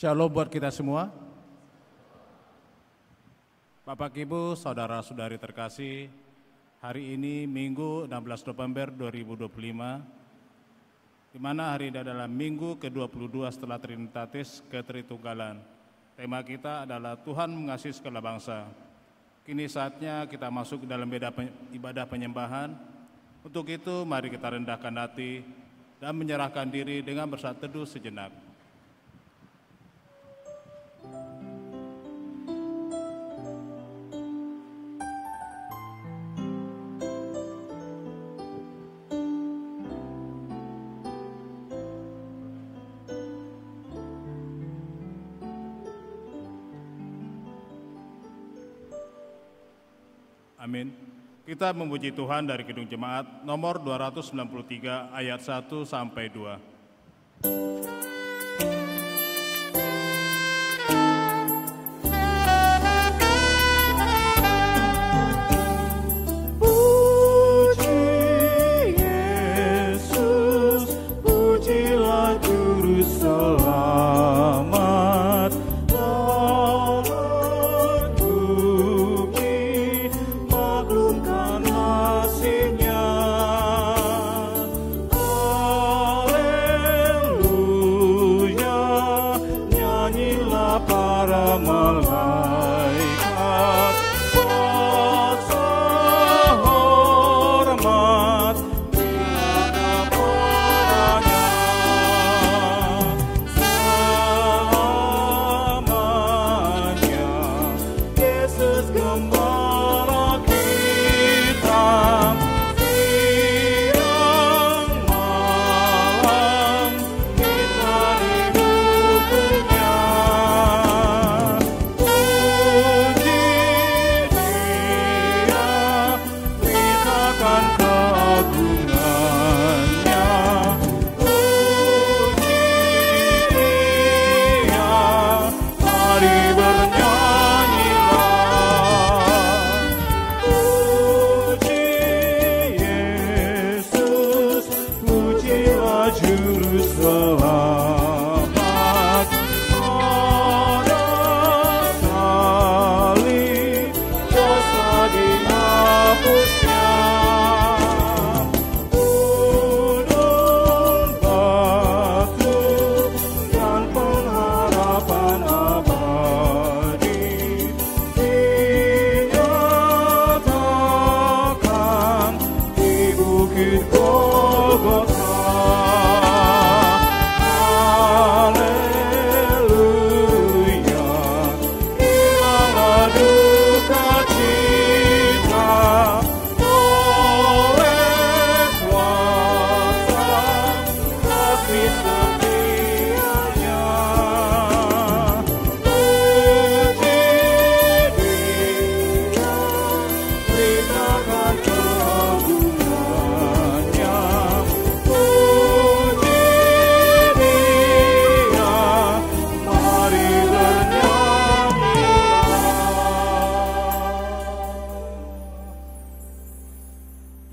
Shalom buat kita semua. Bapak Ibu, saudara-saudari terkasih, hari ini Minggu 16 November 2025, di mana hari ini adalah Minggu ke-22 setelah Trinitatis Ketritunggalan. Tema kita adalah Tuhan mengasihi segala bangsa. Kini saatnya kita masuk ke dalam ibadah penyembahan. Untuk itu, mari kita rendahkan hati dan menyerahkan diri dengan bersaat teduh sejenak. Amin. Kita memuji Tuhan dari Kidung Jemaat nomor 293 ayat 1 sampai 2.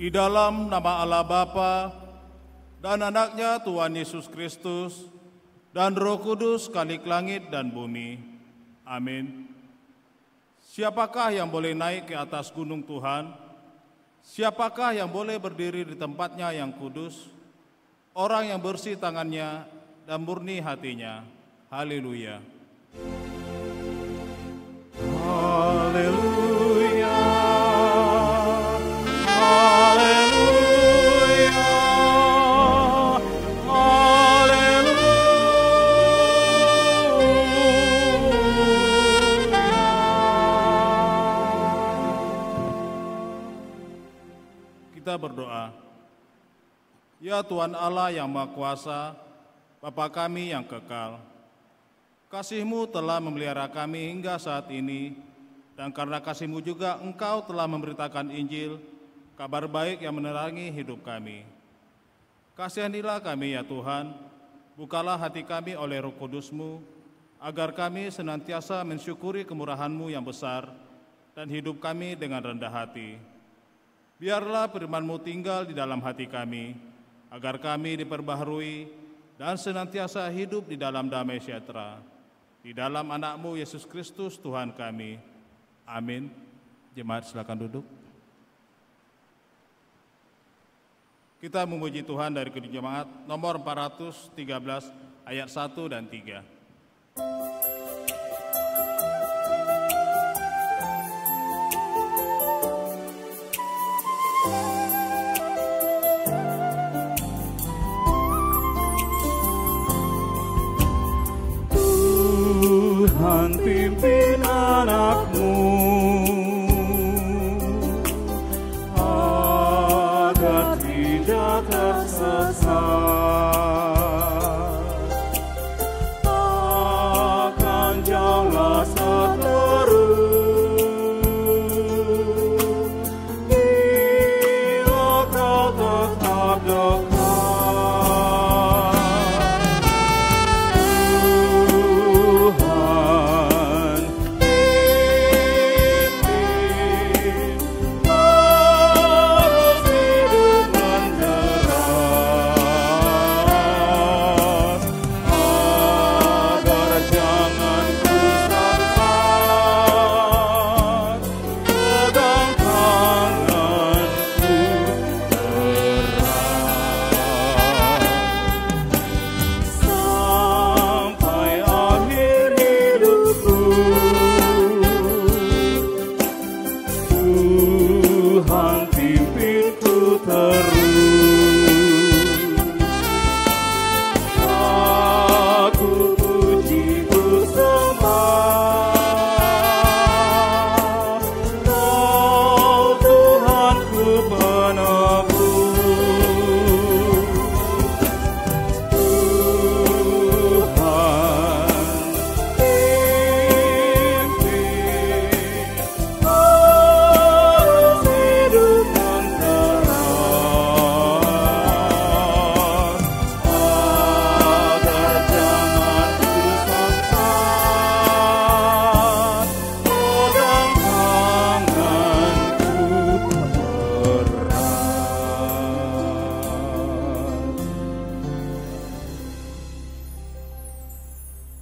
Di dalam nama Allah Bapa dan Anaknya Tuhan Yesus Kristus dan Roh Kudus Khalik langit dan bumi. Amin. Siapakah yang boleh naik ke atas gunung Tuhan? Siapakah yang boleh berdiri di tempatnya yang kudus? Orang yang bersih tangannya dan murni hatinya. Haleluya. Haleluya. Kita berdoa. Ya Tuhan Allah yang Maha Kuasa, Bapa kami yang kekal, kasih-Mu telah memelihara kami hingga saat ini, dan karena kasih-Mu juga Engkau telah memberitakan Injil, kabar baik yang menerangi hidup kami. Kasihanilah kami ya Tuhan, bukalah hati kami oleh Roh Kudus-Mu, agar kami senantiasa mensyukuri kemurahan-Mu yang besar, dan hidup kami dengan rendah hati. Biarlah firman-Mu tinggal di dalam hati kami, agar kami diperbaharui dan senantiasa hidup di dalam damai sejahtera. Di dalam anak-Mu Yesus Kristus Tuhan kami. Amin. Jemaat silakan duduk. Kita memuji Tuhan dari Kidung Jemaat nomor 413 ayat 1 dan 3. Tuhan pimpin anak-Mu agar tidak tersesat, akan jalan seterus bila Kau tetap dekat.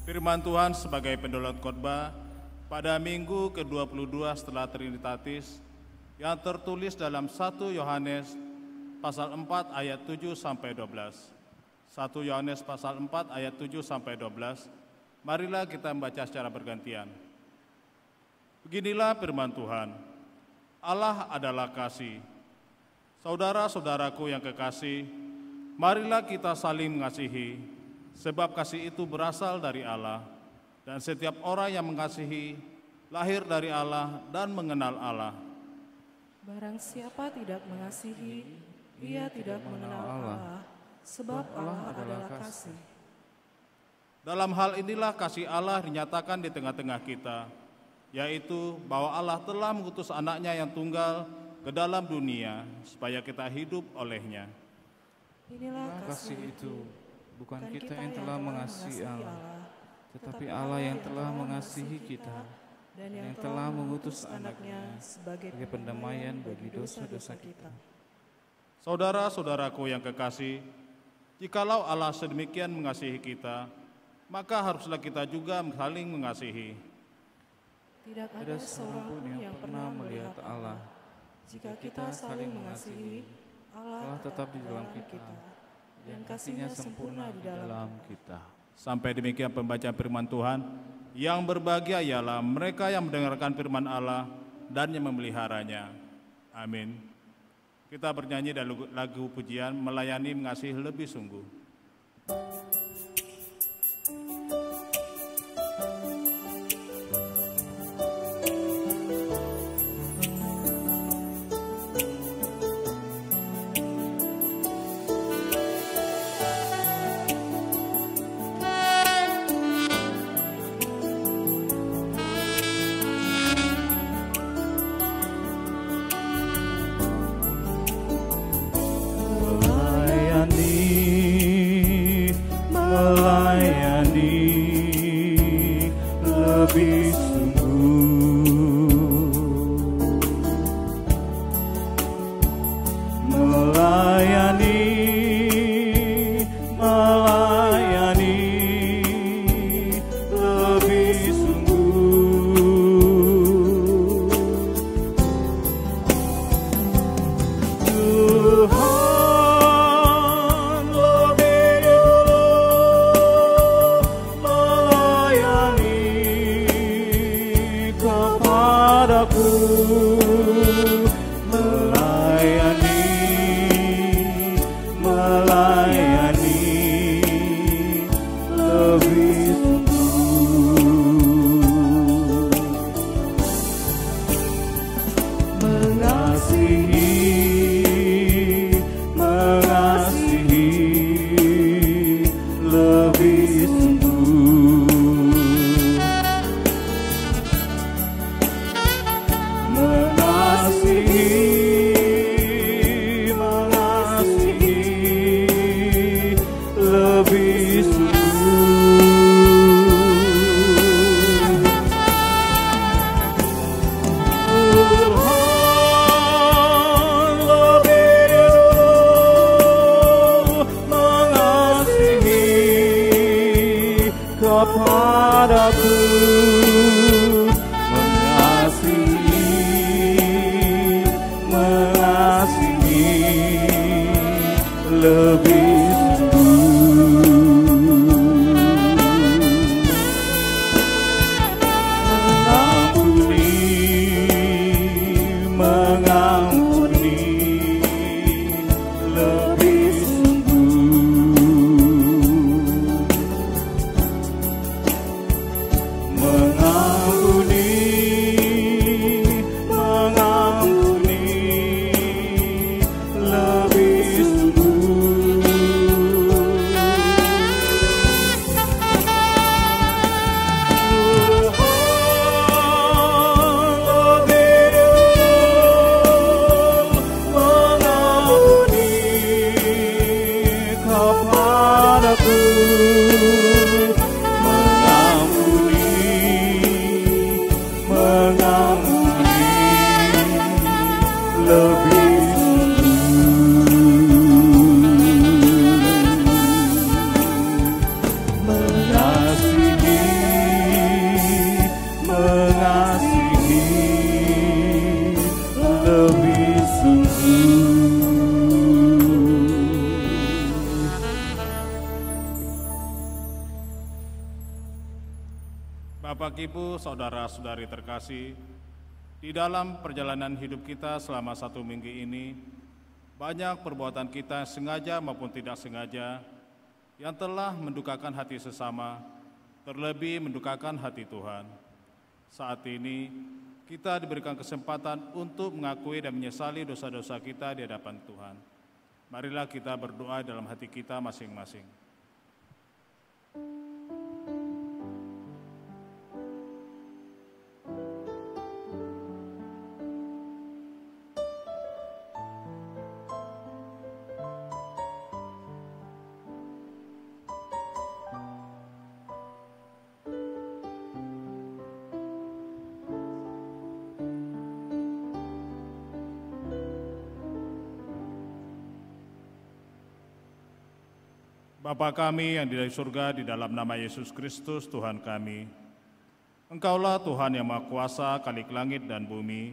Firman Tuhan sebagai pendolat khotbah pada minggu ke-22 setelah Trinitatis yang tertulis dalam 1 Yohanes pasal 4 ayat 7 sampai 12. 1 Yohanes pasal 4 ayat 7 sampai 12. Marilah kita membaca secara bergantian. Beginilah firman Tuhan. Allah adalah kasih. Saudara-saudaraku yang kekasih, marilah kita saling mengasihi. Sebab kasih itu berasal dari Allah, dan setiap orang yang mengasihi lahir dari Allah dan mengenal Allah. Barang siapa tidak mengasihi, ia tidak mengenal Allah, sebab Allah adalah kasih. Dalam hal inilah kasih Allah dinyatakan di tengah-tengah kita, yaitu bahwa Allah telah mengutus anaknya yang tunggal ke dalam dunia, supaya kita hidup olehnya. Inilah Kasih itu bukan kita yang telah mengasihi Allah, tetapi Allah yang telah mengasihi kita dan yang telah mengutus anaknya sebagai pendamaian bagi dosa-dosa kita. Saudara-saudaraku yang kekasih, jikalau Allah sedemikian mengasihi kita, maka haruslah kita juga saling mengasihi. Tidak ada seorang pun yang pernah melihat Allah. Jika kita saling mengasihi, Allah tetap di dalam kita, dan kasihnya sempurna di dalam kita. Sampai demikian pembacaan firman Tuhan. Yang berbahagia ialah mereka yang mendengarkan firman Allah dan yang memeliharanya. Amin. Kita bernyanyi dan lagu pujian melayani mengasihi lebih sungguh. Melayani lebih Bapak, Ibu, saudara-saudari terkasih, di dalam perjalanan hidup kita selama 1 minggu ini, banyak perbuatan kita sengaja maupun tidak sengaja yang telah mendukakan hati sesama, terlebih mendukakan hati Tuhan. Saat ini, kita diberikan kesempatan untuk mengakui dan menyesali dosa-dosa kita di hadapan Tuhan. Marilah kita berdoa dalam hati kita masing-masing. Bapa kami yang di surga, di dalam nama Yesus Kristus Tuhan kami, Engkaulah Tuhan yang Maha Kuasa, Khalik langit dan bumi,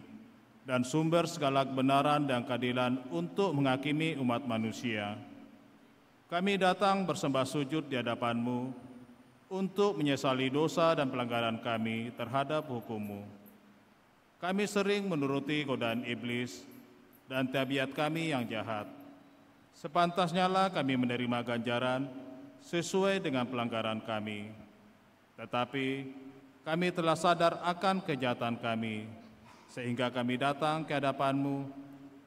dan sumber segala kebenaran dan keadilan untuk menghakimi umat manusia. Kami datang bersembah sujud di hadapan-Mu untuk menyesali dosa dan pelanggaran kami terhadap hukum-Mu. Kami sering menuruti godaan iblis dan tabiat kami yang jahat. Sepantasnya lah kami menerima ganjaran sesuai dengan pelanggaran kami. Tetapi kami telah sadar akan kejahatan kami, sehingga kami datang ke hadapan-Mu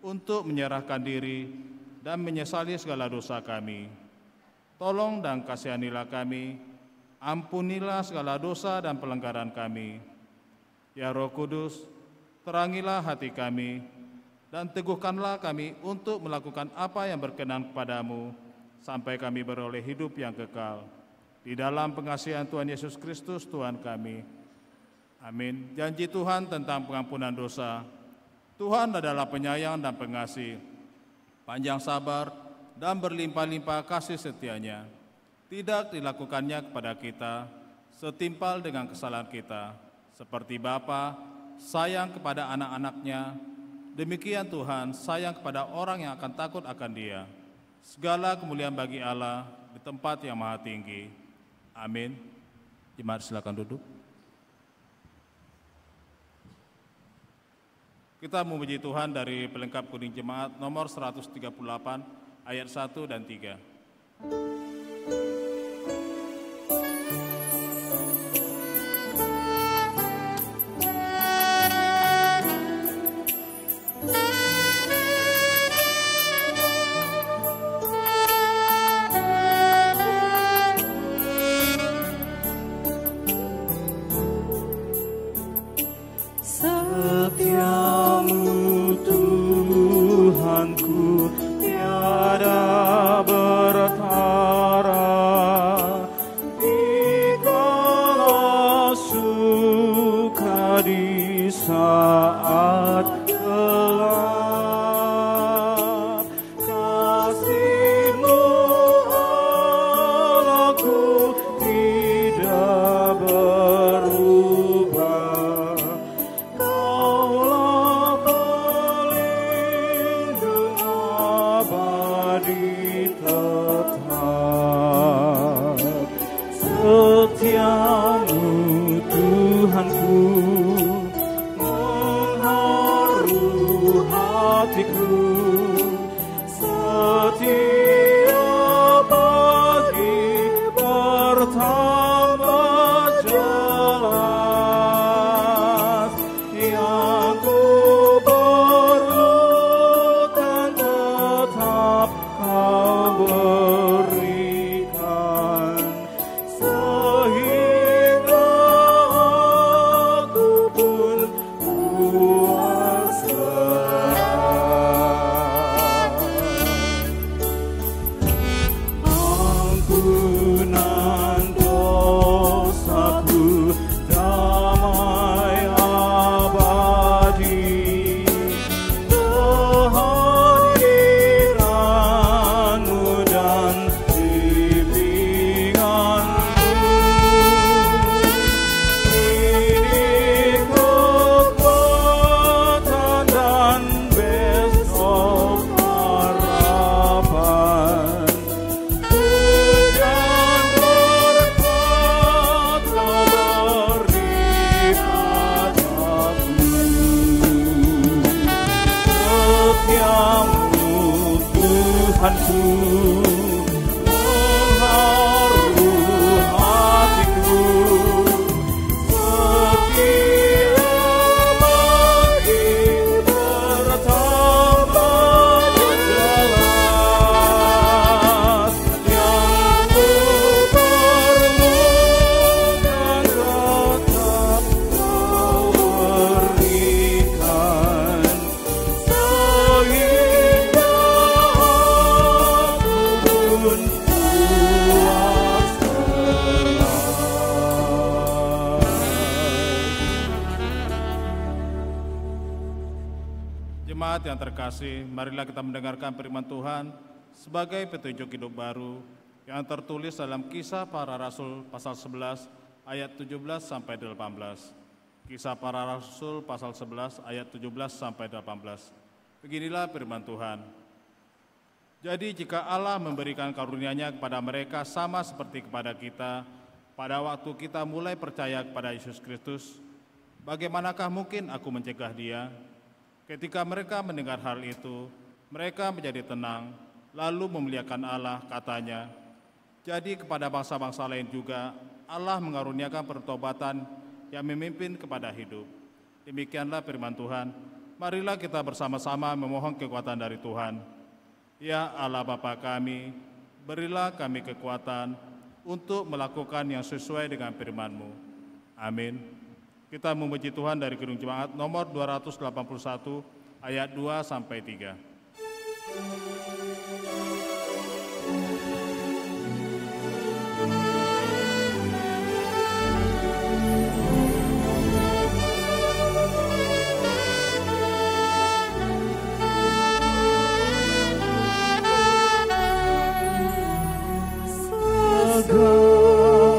untuk menyerahkan diri dan menyesali segala dosa kami. Tolong dan kasihanilah kami, ampunilah segala dosa dan pelanggaran kami. Ya Roh Kudus, terangilah hati kami, dan teguhkanlah kami untuk melakukan apa yang berkenan kepadamu, sampai kami beroleh hidup yang kekal. Di dalam pengasihan Tuhan Yesus Kristus Tuhan kami. Amin. Janji Tuhan tentang pengampunan dosa. Tuhan adalah penyayang dan pengasih, panjang sabar dan berlimpah-limpah kasih setianya. Tidak dilakukannya kepada kita setimpal dengan kesalahan kita. Seperti Bapa sayang kepada anak-anaknya, demikian Tuhan sayang kepada orang yang akan takut akan Dia. Segala kemuliaan bagi Allah di tempat yang maha tinggi. Amin. Jemaat silakan duduk. Kita memuji Tuhan dari pelengkap kuning jemaat nomor 138 ayat 1 dan 3. Setiamu Tuhanku mengharu hatiku, setiap pagi bertambah jelas. Yang ku perlukan tetap Kau berikan, sehingga aku pun puas lelah. Ampunan dosaku, damai abadi, kehadiranmu dan bimbinganmu. Ini kekuatan dan besok harapan. Hujan berkat Kau beri padaku. Setiamu Tuhanku mengharu hatiku, setiap pagi bertambah jelas. Yang ku perlukan tetap Kau berikan, sehingga aku pun puas lelah. Jemaat yang terkasih, marilah kita mendengarkan firman Tuhan sebagai petunjuk hidup baru yang tertulis dalam Kisah Para Rasul pasal 11 ayat 17 sampai 18. Kisah Para Rasul pasal 11 ayat 17 sampai 18. Beginilah firman Tuhan. Jadi jika Allah memberikan karunia-Nya kepada mereka sama seperti kepada kita pada waktu kita mulai percaya kepada Yesus Kristus, bagaimanakah mungkin aku mencegah Dia? Ketika mereka mendengar hal itu, mereka menjadi tenang, lalu memuliakan Allah, katanya. Jadi kepada bangsa-bangsa lain juga, Allah mengaruniakan pertobatan yang memimpin kepada hidup. Demikianlah firman Tuhan. Marilah kita bersama-sama memohon kekuatan dari Tuhan. Ya Allah Bapa kami, berilah kami kekuatan untuk melakukan yang sesuai dengan firman-Mu. Amin. Kita memuji Tuhan dari Gedung Jemaat nomor 281 ayat 2 sampai 3.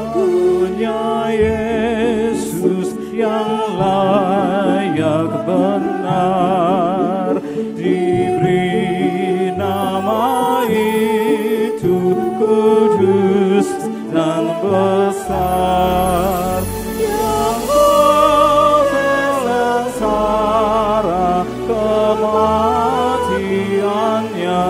Sesungguhnya Yesus yang layak benar diberi nama itu kudus dan besar, yang sengsara kematiannya,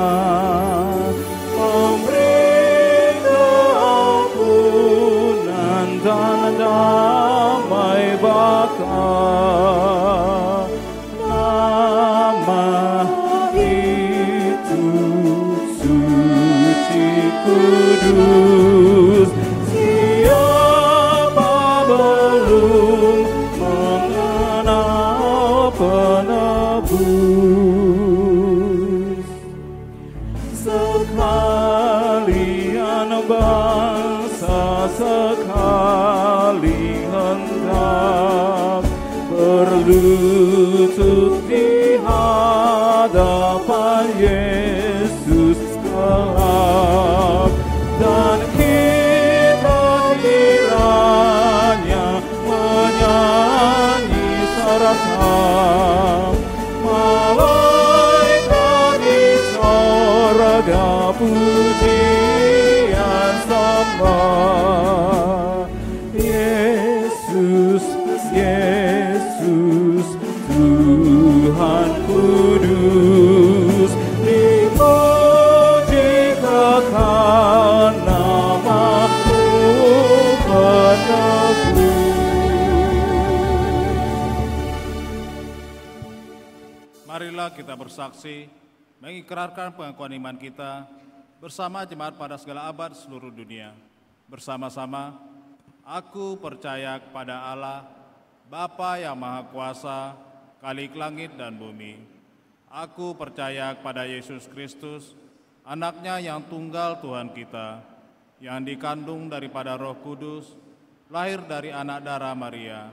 memberi keampunan dan damai baka. Nama itu suci kudus, siapa belum mengenal penebus. Sekalian bangsa sekali hendak berlutut di hadapan Yesus kelak, dan kita kiranya menyanyi serta malaikat di sorga pujian sembah. marilah kita bersaksi, mengikrarkan pengakuan iman kita bersama jemaat pada segala abad seluruh dunia. Bersama-sama, aku percaya kepada Allah, Bapa yang Maha Kuasa, Khalik langit dan bumi. Aku percaya kepada Yesus Kristus, Anaknya yang tunggal Tuhan kita, yang dikandung daripada Roh Kudus, lahir dari anak darah Maria,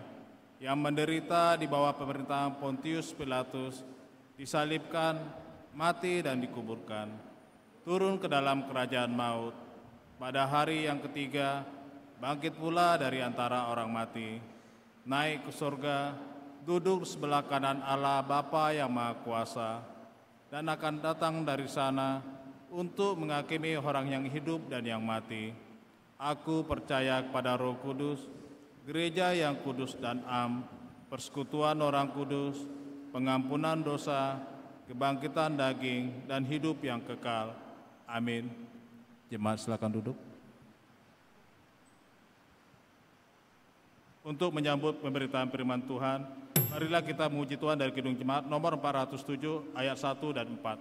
yang menderita di bawah pemerintahan Pontius Pilatus, disalibkan, mati dan dikuburkan, turun ke dalam kerajaan maut, pada hari yang ketiga, bangkit pula dari antara orang mati, naik ke surga, duduk sebelah kanan Allah Bapa yang Maha Kuasa, dan akan datang dari sana untuk menghakimi orang yang hidup dan yang mati. Aku percaya kepada Roh Kudus, gereja yang kudus dan am, persekutuan orang kudus, pengampunan dosa, kebangkitan daging, dan hidup yang kekal. Amin. Jemaat silakan duduk. Untuk menyambut pemberitaan firman Tuhan, marilah kita memuji Tuhan dari Kidung Jemaat nomor 407 ayat 1 dan 4.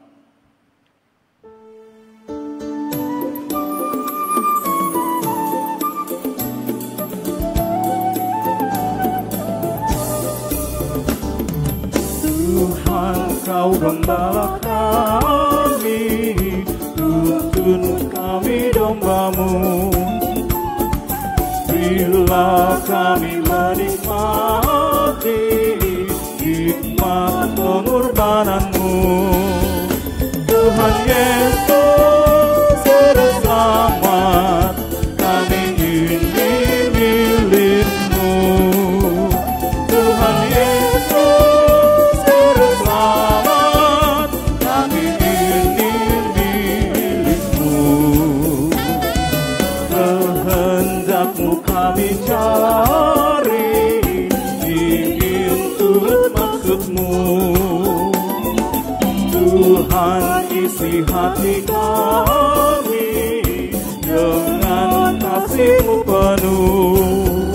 Tuhan, Kau gembala kami, tuntun kami domba-Mu. Bila kami menikmati hikmat pengorbanan-Mu, Tuhan Yesus Juru Selamat, kami ini milik-Mu. Tuhan Yesus Juru Selamat, kami ini milik-Mu. Kehendak-Mu kami cari, ingin turut maksud-Mu. Tuhan, isi hati kami dengan kasih-Mu penuh.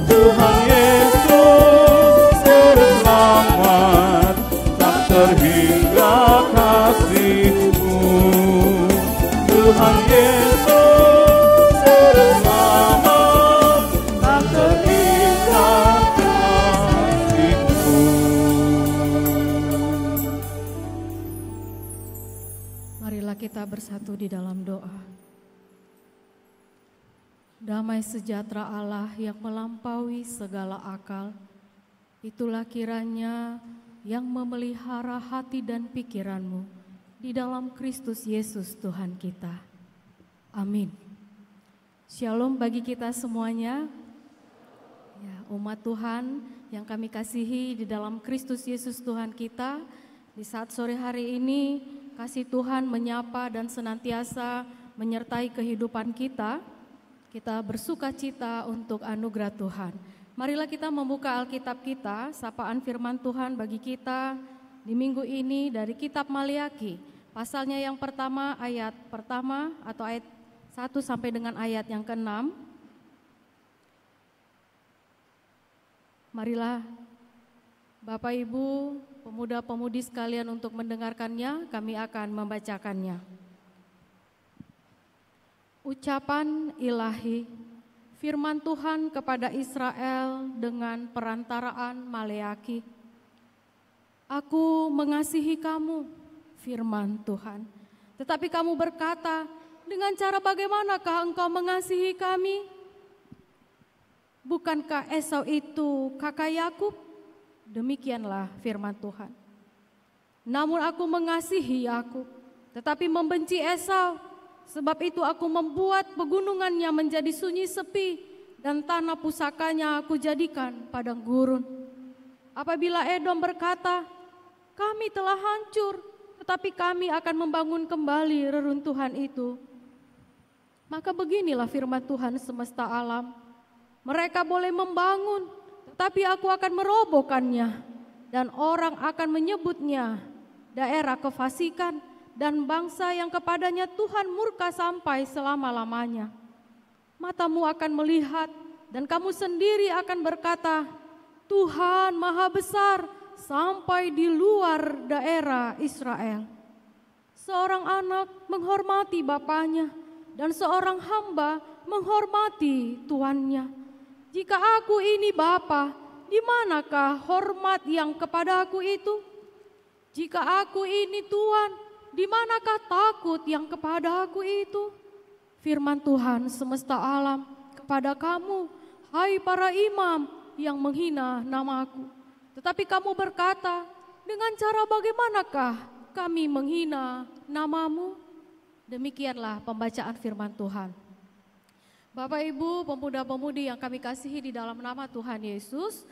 Tuhan Yesus Juru Selamat, tak terhingga kasih-Mu. Tuhan Yesus Juru Selamat, tak terhingga kasih-Mu. Marilah kita bersatu di dalam doa. Damai sejahtera Allah yang melampaui segala akal, itulah kiranya yang memelihara hati dan pikiranmu di dalam Kristus Yesus Tuhan kita. Amin. Shalom bagi kita semuanya. Ya, umat Tuhan yang kami kasihi di dalam Kristus Yesus Tuhan kita, di saat sore hari ini kasih Tuhan menyapa dan senantiasa menyertai kehidupan kita. Kita bersuka cita untuk anugerah Tuhan. Marilah kita membuka Alkitab kita, sapaan firman Tuhan bagi kita di minggu ini dari kitab Maleakhi. Pasalnya yang pertama, ayat pertama atau ayat 1 sampai dengan ayat yang ke-6. Marilah Bapak Ibu, pemuda-pemudi sekalian untuk mendengarkannya, kami akan membacakannya. Ucapan ilahi, firman Tuhan kepada Israel dengan perantaraan Maleakhi. Aku mengasihi kamu, firman Tuhan. Tetapi kamu berkata, dengan cara bagaimanakah engkau mengasihi kami? Bukankah Esau itu kakak Yakub? Demikianlah firman Tuhan. Namun aku mengasihi Yakub, tetapi membenci Esau. Sebab itu aku membuat pegunungannya menjadi sunyi sepi dan tanah pusakanya aku jadikan padang gurun. Apabila Edom berkata, kami telah hancur, tetapi kami akan membangun kembali reruntuhan itu. Maka beginilah firman Tuhan semesta alam. Mereka boleh membangun, tetapi aku akan merobohkannya. Dan orang akan menyebutnya daerah kefasikan, dan bangsa yang kepadanya Tuhan murka sampai selama-lamanya. Matamu akan melihat dan kamu sendiri akan berkata, Tuhan Maha Besar, sampai di luar daerah Israel. Seorang anak menghormati bapaknya dan seorang hamba menghormati tuannya. Jika aku ini bapa, di manakah hormat yang kepadaku itu? Jika aku ini tuan, di manakah takut yang kepadaku itu? Firman Tuhan semesta alam kepada kamu, hai para imam yang menghina namaku. Tetapi kamu berkata, dengan cara bagaimanakah kami menghina namamu? Demikianlah pembacaan firman Tuhan. Bapak Ibu, pemuda-pemudi yang kami kasihi di dalam nama Tuhan Yesus,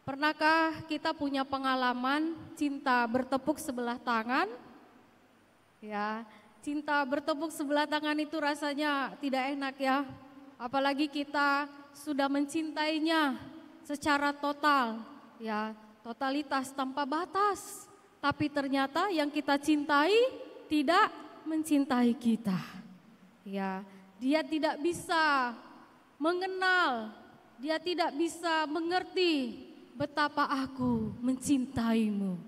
pernahkah kita punya pengalaman cinta bertepuk sebelah tangan? Ya, cinta bertepuk sebelah tangan itu rasanya tidak enak ya. Apalagi kita sudah mencintainya secara total, ya, totalitas tanpa batas. Tapi ternyata yang kita cintai tidak mencintai kita. Ya, dia tidak bisa mengenal, dia tidak bisa mengerti betapa aku mencintaimu.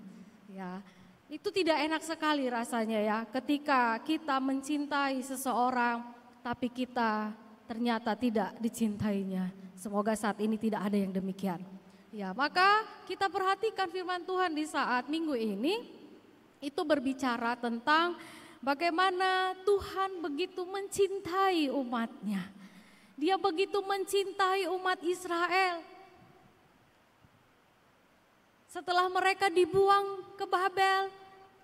Ya, itu tidak enak sekali rasanya ya, ketika kita mencintai seseorang tapi kita ternyata tidak dicintainya. Semoga saat ini tidak ada yang demikian. Ya, maka kita perhatikan firman Tuhan di saat minggu ini, itu berbicara tentang bagaimana Tuhan begitu mencintai umatnya. Dia begitu mencintai umat Israel. Setelah mereka dibuang ke Babel,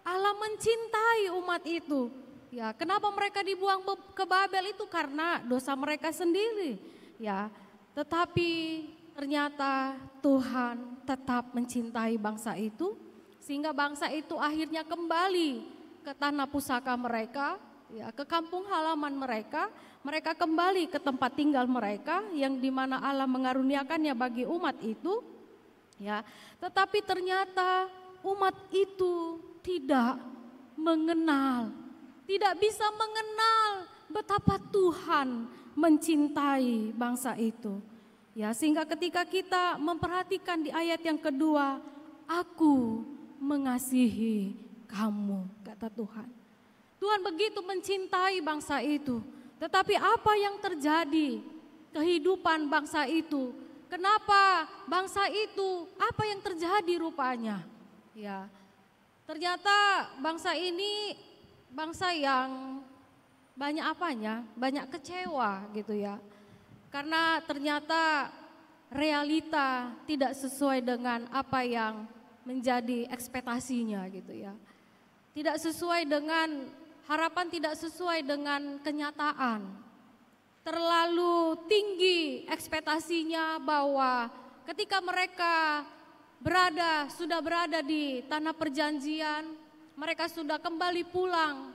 Allah mencintai umat itu. Ya, kenapa mereka dibuang ke Babel itu? Karena dosa mereka sendiri. Ya, tetapi ternyata Tuhan tetap mencintai bangsa itu, sehingga bangsa itu akhirnya kembali ke tanah pusaka mereka, ya, ke kampung halaman mereka. Mereka kembali ke tempat tinggal mereka yang dimana Allah mengaruniakannya bagi umat itu. Ya, tetapi ternyata umat itu tidak mengenal, tidak bisa mengenal betapa Tuhan mencintai bangsa itu. Ya, sehingga ketika kita memperhatikan di ayat yang kedua, aku mengasihi kamu, kata Tuhan. Tuhan begitu mencintai bangsa itu. Tetapi apa yang terjadi kehidupan bangsa itu? Kenapa bangsa itu, apa yang terjadi rupanya? Ya, ternyata bangsa ini bangsa yang banyak apanya? Banyak kecewa gitu ya. Karena ternyata realita tidak sesuai dengan apa yang menjadi ekspektasinya gitu ya. Tidak sesuai dengan harapan, tidak sesuai dengan kenyataan. Terlalu tinggi ekspektasinya bahwa ketika mereka sudah berada di tanah perjanjian, mereka sudah kembali pulang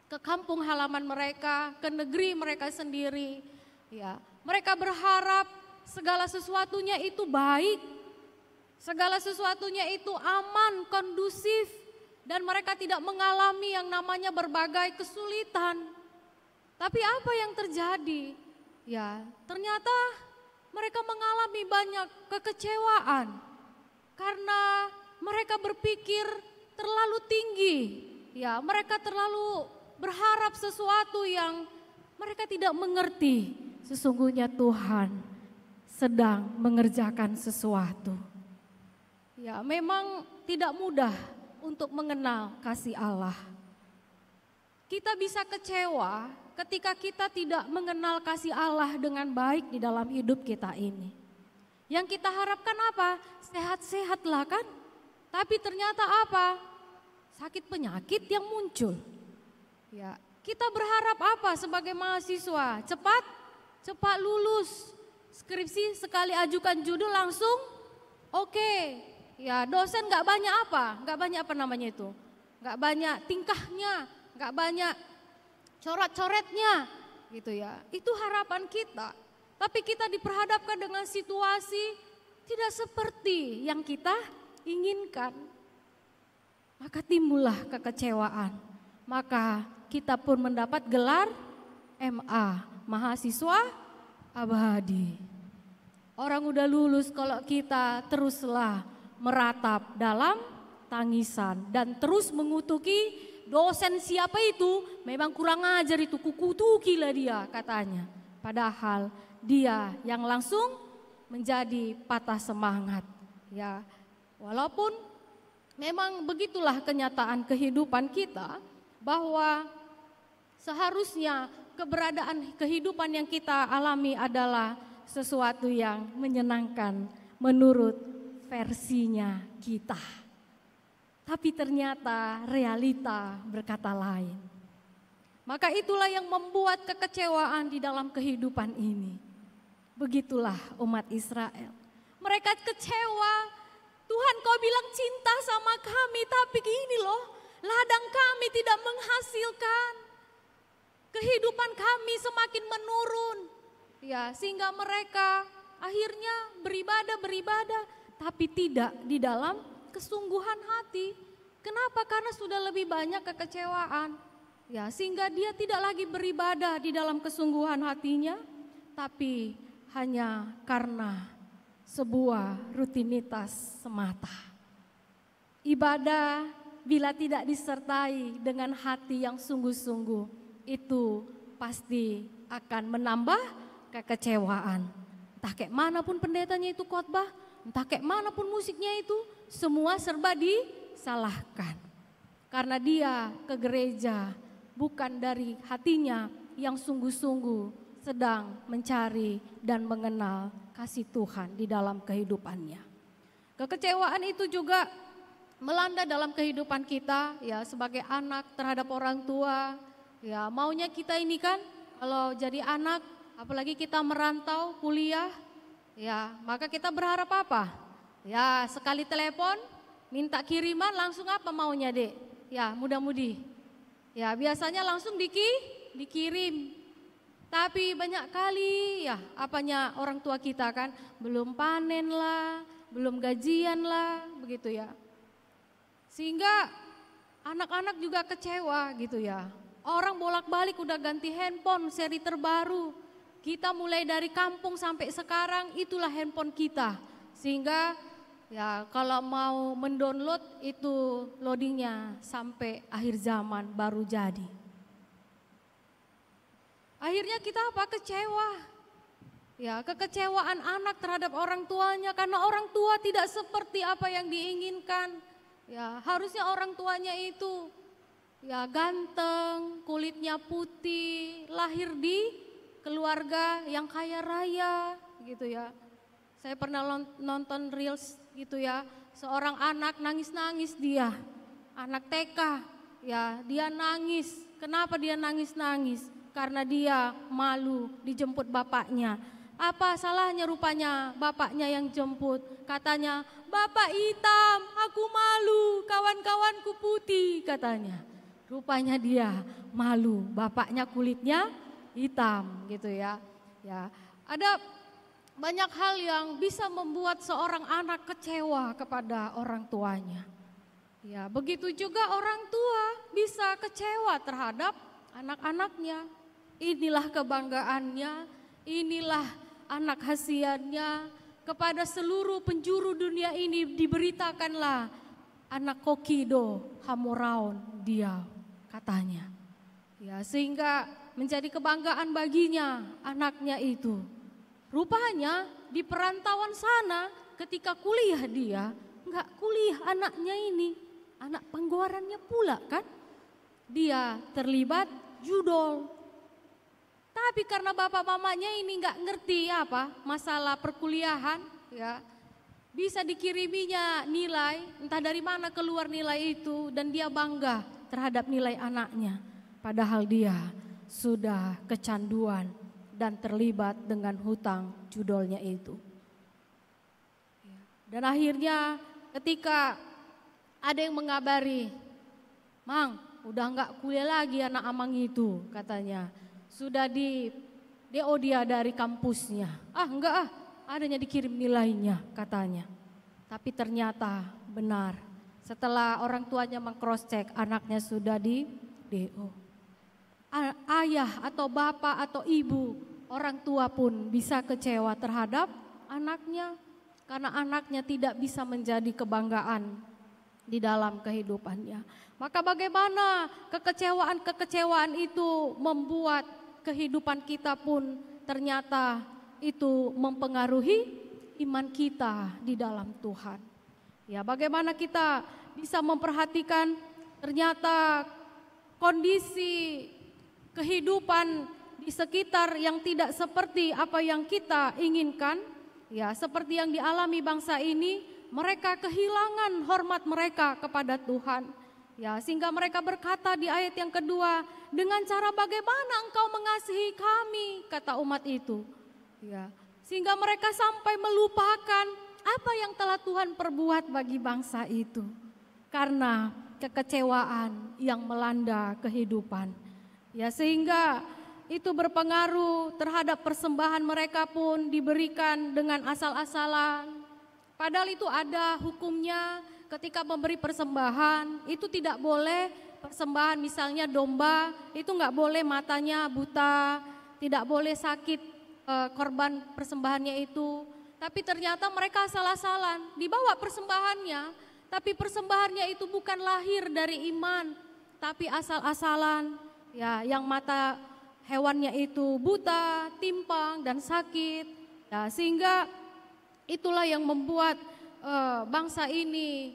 ke kampung halaman mereka, ke negeri mereka sendiri. Ya, mereka berharap segala sesuatunya itu baik, segala sesuatunya itu aman, kondusif, dan mereka tidak mengalami yang namanya berbagai kesulitan. Tapi apa yang terjadi? Ya, ternyata mereka mengalami banyak kekecewaan karena mereka berpikir terlalu tinggi. Ya, mereka terlalu berharap sesuatu yang mereka tidak mengerti. Sesungguhnya Tuhan sedang mengerjakan sesuatu. Ya, memang tidak mudah untuk mengenal kasih Allah. Kita bisa kecewa ketika kita tidak mengenal kasih Allah dengan baik di dalam hidup kita ini. Yang kita harapkan apa? Sehat-sehatlah kan? Tapi ternyata apa? Sakit penyakit yang muncul. Ya, kita berharap apa sebagai mahasiswa? Cepat lulus. Skripsi sekali ajukan judul langsung oke. Ya, dosen nggak banyak nggak banyak tingkahnya, nggak banyak coret-coretnya, gitu ya. Itu harapan kita. Tapi kita diperhadapkan dengan situasi tidak seperti yang kita inginkan. Maka timbullah kekecewaan. Maka kita pun mendapat gelar MA, mahasiswa abadi. Orang udah lulus, kalau kita teruslah meratap dalam tangisan dan terus mengutuki dosen siapa itu, memang kurang ajar itu, kukutukilah dia katanya. Padahal dia yang langsung menjadi patah semangat. Ya, walaupun memang begitulah kenyataan kehidupan kita, bahwa seharusnya keberadaan kehidupan yang kita alami adalah sesuatu yang menyenangkan menurut versinya kita. Tapi ternyata realita berkata lain. Maka itulah yang membuat kekecewaan di dalam kehidupan ini. Begitulah umat Israel. Mereka kecewa, Tuhan kau bilang cinta sama kami, tapi gini loh, ladang kami tidak menghasilkan. Kehidupan kami semakin menurun. Ya, sehingga mereka akhirnya beribadah, tapi tidak di dalam kesungguhan hati. Kenapa? Karena sudah lebih banyak kekecewaan. Ya, sehingga dia tidak lagi beribadah di dalam kesungguhan hatinya, tapi hanya karena sebuah rutinitas semata. Ibadah bila tidak disertai dengan hati yang sungguh-sungguh, itu pasti akan menambah kekecewaan. Entah kayak manapun pendetanya itu khotbah, entah kayak manapun musiknya itu, semua serba disalahkan. Karena dia ke gereja bukan dari hatinya yang sungguh-sungguh sedang mencari dan mengenal kasih Tuhan di dalam kehidupannya. Kekecewaan itu juga melanda dalam kehidupan kita, ya, sebagai anak terhadap orang tua. Ya, maunya kita ini kan kalau jadi anak, apalagi kita merantau kuliah, ya, maka kita berharap apa? Ya, sekali telepon, minta kiriman, langsung apa maunya, Dek? Ya, mudah-mudi. Ya, biasanya langsung dikirim. Tapi banyak kali ya, apanya orang tua kita kan, belum panen lah, belum gajian lah, begitu ya. Sehingga anak-anak juga kecewa gitu ya. Orang bolak-balik udah ganti handphone seri terbaru. Kita mulai dari kampung sampai sekarang itulah handphone kita. Sehingga ya kalau mau mendownload itu loadingnya sampai akhir zaman baru jadi. Akhirnya kita apa? Kecewa. Ya, kekecewaan anak terhadap orang tuanya karena orang tua tidak seperti apa yang diinginkan. Ya, harusnya orang tuanya itu ya ganteng, kulitnya putih, lahir di keluarga yang kaya raya gitu ya. Saya pernah nonton reels gitu ya, seorang anak nangis-nangis dia, anak TK ya, dia nangis. Kenapa dia nangis-nangis? Karena dia malu dijemput bapaknya. Apa salahnya rupanya bapaknya yang jemput? Katanya, "Bapak hitam, aku malu, kawan-kawanku putih," katanya. Rupanya dia malu, bapaknya kulitnya hitam gitu ya. Ya, ada banyak hal yang bisa membuat seorang anak kecewa kepada orang tuanya. Ya, begitu juga orang tua bisa kecewa terhadap anak-anaknya. Inilah kebanggaannya, inilah anak hasiannya. Kepada seluruh penjuru dunia ini diberitakanlah anak Kokido Hamoraon dia, katanya. Ya, sehingga menjadi kebanggaan baginya anaknya itu. Rupanya di perantauan sana ketika kuliah dia, enggak kuliah anaknya ini, anak penggorannya pula kan. Dia terlibat judol. Tapi karena bapak mamanya ini enggak ngerti apa masalah perkuliahan ya, bisa dikiriminya nilai, entah dari mana keluar nilai itu, dan dia bangga terhadap nilai anaknya. Padahal dia sudah kecanduan dan terlibat dengan hutang judolnya itu. Dan akhirnya ketika ada yang mengabari, "Mang, udah enggak kuliah lagi anak Amang itu," katanya. Sudah di DO dia dari kampusnya. Enggak adanya dikirim nilainya katanya. Tapi ternyata benar. Setelah orang tuanya meng-cross check, anaknya sudah di DO. Ayah atau bapak atau ibu, orang tua pun bisa kecewa terhadap anaknya. karena anaknya tidak bisa menjadi kebanggaan di dalam kehidupannya. Maka bagaimana kekecewaan-kekecewaan itu membuat kehidupan kita pun ternyata itu mempengaruhi iman kita di dalam Tuhan. Ya, bagaimana kita bisa memperhatikan ternyata kondisi kehidupan di sekitar yang tidak seperti apa yang kita inginkan. Ya, seperti yang dialami bangsa ini, mereka kehilangan hormat mereka kepada Tuhan. Ya, sehingga mereka berkata di ayat yang kedua, dengan cara bagaimana engkau mengasihi kami, kata umat itu. Ya, sehingga mereka sampai melupakan apa yang telah Tuhan perbuat bagi bangsa itu. Karena kekecewaan yang melanda kehidupan. Ya, sehingga itu berpengaruh terhadap persembahan mereka pun diberikan dengan asal-asalan. Padahal itu ada hukumnya ketika memberi persembahan, itu tidak boleh persembahan misalnya domba, itu enggak boleh matanya buta, tidak boleh sakit korban persembahannya itu. Tapi ternyata mereka asal-asalan, dibawa persembahannya, tapi persembahannya itu bukan lahir dari iman, tapi asal-asalan. Ya, yang mata hewannya itu buta, timpang dan sakit. Ya, sehingga itulah yang membuat bangsa ini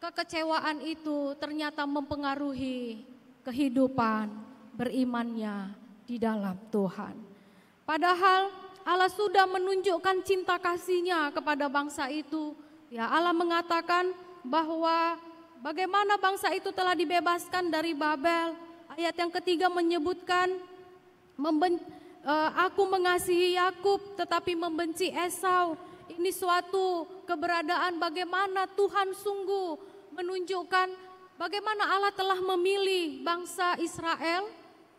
kekecewaan itu ternyata mempengaruhi kehidupan berimannya di dalam Tuhan. Padahal Allah sudah menunjukkan cinta kasih-Nya kepada bangsa itu. Ya, Allah mengatakan bahwa bagaimana bangsa itu telah dibebaskan dari Babel. Ayat yang ketiga menyebutkan, aku mengasihi Yakub tetapi membenci Esau. Ini suatu keberadaan bagaimana Tuhan sungguh menunjukkan bagaimana Allah telah memilih bangsa Israel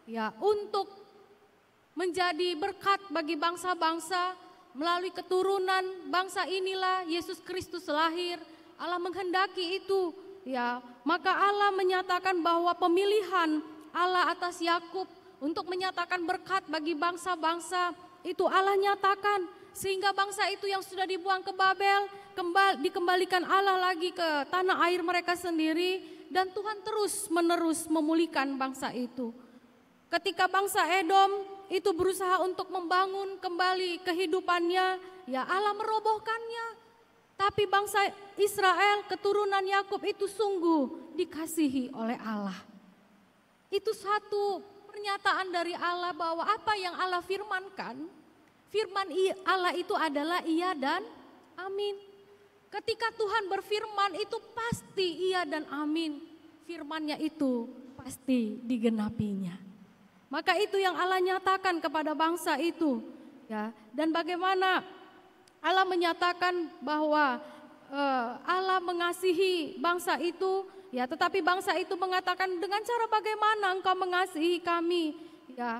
ya untuk menjadi berkat bagi bangsa-bangsa. Melalui keturunan bangsa inilah Yesus Kristus lahir. Allah menghendaki itu ya. Maka Allah menyatakan bahwa pemilihan Allah atas Yakub untuk menyatakan berkat bagi bangsa-bangsa itu Allah nyatakan, sehingga bangsa itu yang sudah dibuang ke Babel dikembalikan Allah lagi ke tanah air mereka sendiri, dan Tuhan terus menerus memulihkan bangsa itu. Ketika bangsa Edom itu berusaha untuk membangun kembali kehidupannya, ya Allah merobohkannya. Tapi bangsa Israel, keturunan Yakub itu sungguh dikasihi oleh Allah. Itu satu pernyataan dari Allah bahwa apa yang Allah firmankan, firman Allah itu adalah iya dan amin. Ketika Tuhan berfirman itu pasti iya dan amin. Firman-Nya itu pasti digenapinya. Maka itu yang Allah nyatakan kepada bangsa itu, ya. Dan bagaimana Allah menyatakan bahwa Allah mengasihi bangsa itu, ya. Tetapi bangsa itu mengatakan, dengan cara bagaimana engkau mengasihi kami, ya.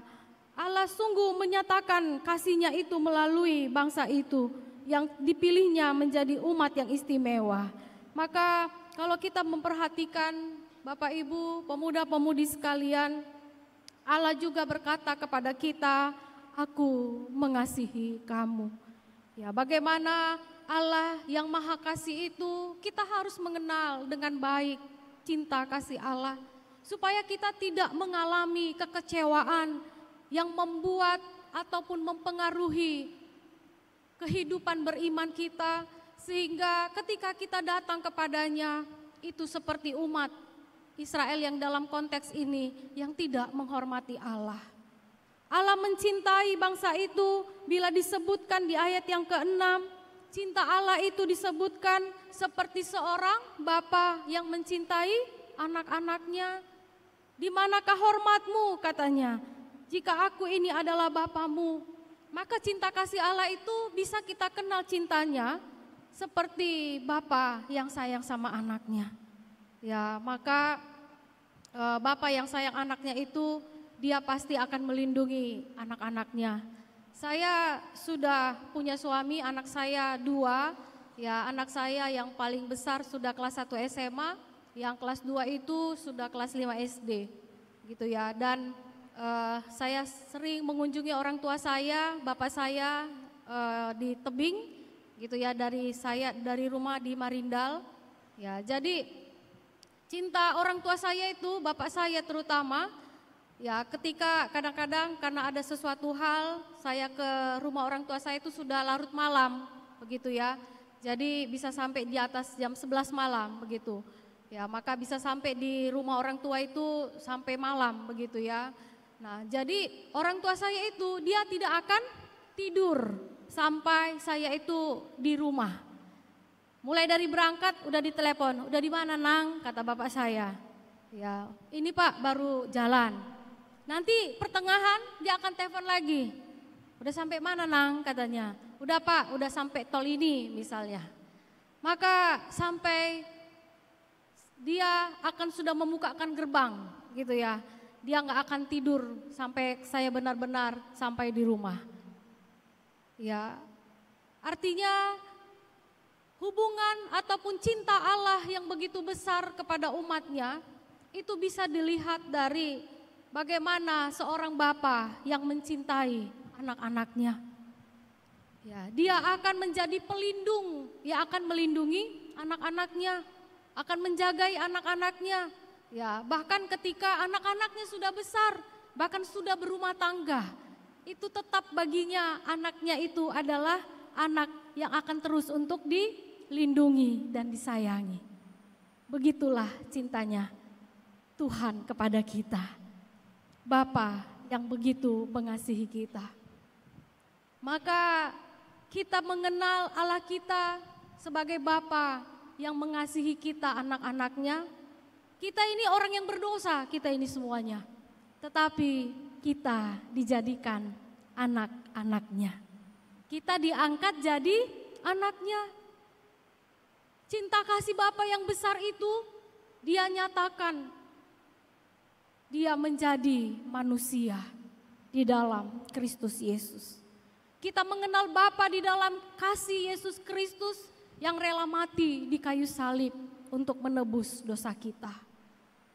Allah sungguh menyatakan kasih-Nya itu melalui bangsa itu yang dipilihnya menjadi umat yang istimewa. Maka kalau kita memperhatikan Bapak Ibu, pemuda-pemudi sekalian, Allah juga berkata kepada kita, aku mengasihi kamu. Ya, bagaimana Allah yang maha kasih itu, kita harus mengenal dengan baik cinta kasih Allah, supaya kita tidak mengalami kekecewaan yang membuat ataupun mempengaruhi kehidupan beriman kita, sehingga ketika kita datang kepadanya, itu seperti umat Israel yang dalam konteks ini yang tidak menghormati Allah. Allah mencintai bangsa itu bila disebutkan di ayat yang ke-6, cinta Allah itu disebutkan seperti seorang bapa yang mencintai anak-anaknya. Di manakah hormatmu, katanya, jika aku ini adalah bapamu. Maka cinta kasih Allah itu bisa kita kenal cintanya seperti bapa yang sayang sama anaknya. Ya, maka bapak yang sayang anaknya itu, dia pasti akan melindungi anak-anaknya. Saya sudah punya suami, anak saya 2, ya, anak saya yang paling besar sudah kelas 1 SMA, yang kelas 2 itu sudah kelas 5 SD, gitu ya. Dan saya sering mengunjungi orang tua saya, bapak saya di tebing, gitu ya, dari rumah di Marindal. Ya, jadi cinta orang tua saya itu, bapak saya terutama, ya ketika kadang-kadang karena ada sesuatu hal, saya ke rumah orang tua saya itu sudah larut malam, begitu ya. Jadi bisa sampai di atas jam 11 malam, begitu. Ya, maka bisa sampai di rumah orang tua itu sampai malam, begitu ya. Nah, jadi orang tua saya itu dia tidak akan tidur sampai saya itu di rumah. Mulai dari berangkat udah ditelepon, udah di mana Nang? Kata bapak saya. Ya, ini Pak baru jalan. Nanti pertengahan dia akan telepon lagi. Udah sampai mana Nang? Katanya. Udah Pak, udah sampai tol ini misalnya. Maka sampai dia akan sudah membukakan gerbang gitu ya. Dia nggak akan tidur sampai saya benar-benar sampai di rumah. Ya, artinya hubungan ataupun cinta Allah yang begitu besar kepada umatnya itu bisa dilihat dari bagaimana seorang bapa yang mencintai anak-anaknya. Ya, dia akan menjadi pelindung, dia akan melindungi anak-anaknya, akan menjagai anak-anaknya. Ya, bahkan ketika anak-anaknya sudah besar, bahkan sudah berumah tangga, itu tetap baginya anaknya itu adalah anak yang akan terus untuk dilindungi dan disayangi. Begitulah cintanya Tuhan kepada kita. Bapa yang begitu mengasihi kita. Maka kita mengenal Allah kita sebagai Bapa yang mengasihi kita anak-anaknya. Kita ini orang yang berdosa, kita ini semuanya. Tetapi kita dijadikan anak-anaknya. Kita diangkat jadi anaknya. Cinta kasih Bapa yang besar itu dia nyatakan. Dia menjadi manusia di dalam Kristus Yesus. Kita mengenal Bapa di dalam kasih Yesus Kristus yang rela mati di kayu salib untuk menebus dosa kita.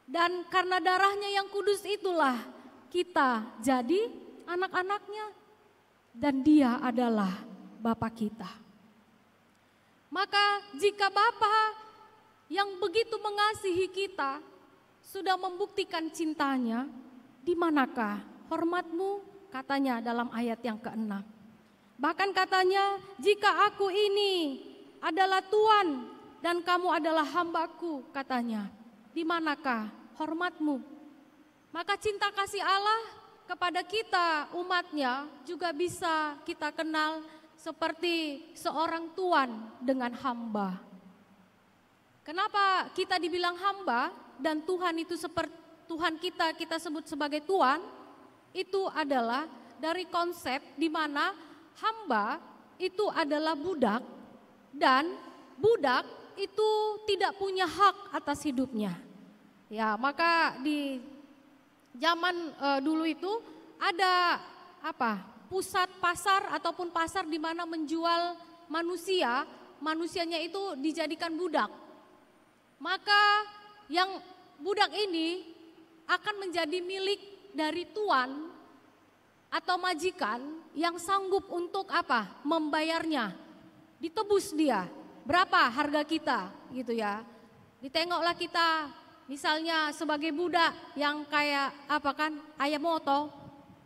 Dan karena darahnya yang kudus itulah kita jadi anak-anaknya. Dan dia adalah Bapa kita. Maka jika Bapa yang begitu mengasihi kita sudah membuktikan cintanya, di manakah hormatmu? Katanya dalam ayat yang ke-6. Bahkan katanya, jika aku ini adalah Tuhan dan kamu adalah hambaku, katanya, di manakah hormatmu? Maka cinta kasih Allah kepada kita umatnya juga bisa kita kenal seperti seorang tuan dengan hamba. Kenapa kita dibilang hamba dan Tuhan itu seperti Tuhan kita sebut sebagai tuan? Itu adalah dari konsep di mana hamba itu adalah budak dan budak itu tidak punya hak atas hidupnya. Ya, maka di zaman dulu itu ada pusat pasar ataupun pasar di mana menjual manusianya itu dijadikan budak. Maka yang budak ini akan menjadi milik dari tuan atau majikan yang sanggup untuk membayarnya. Ditebus dia, berapa harga kita gitu ya. Ditengoklah kita misalnya sebagai budak yang kayak ayam moto,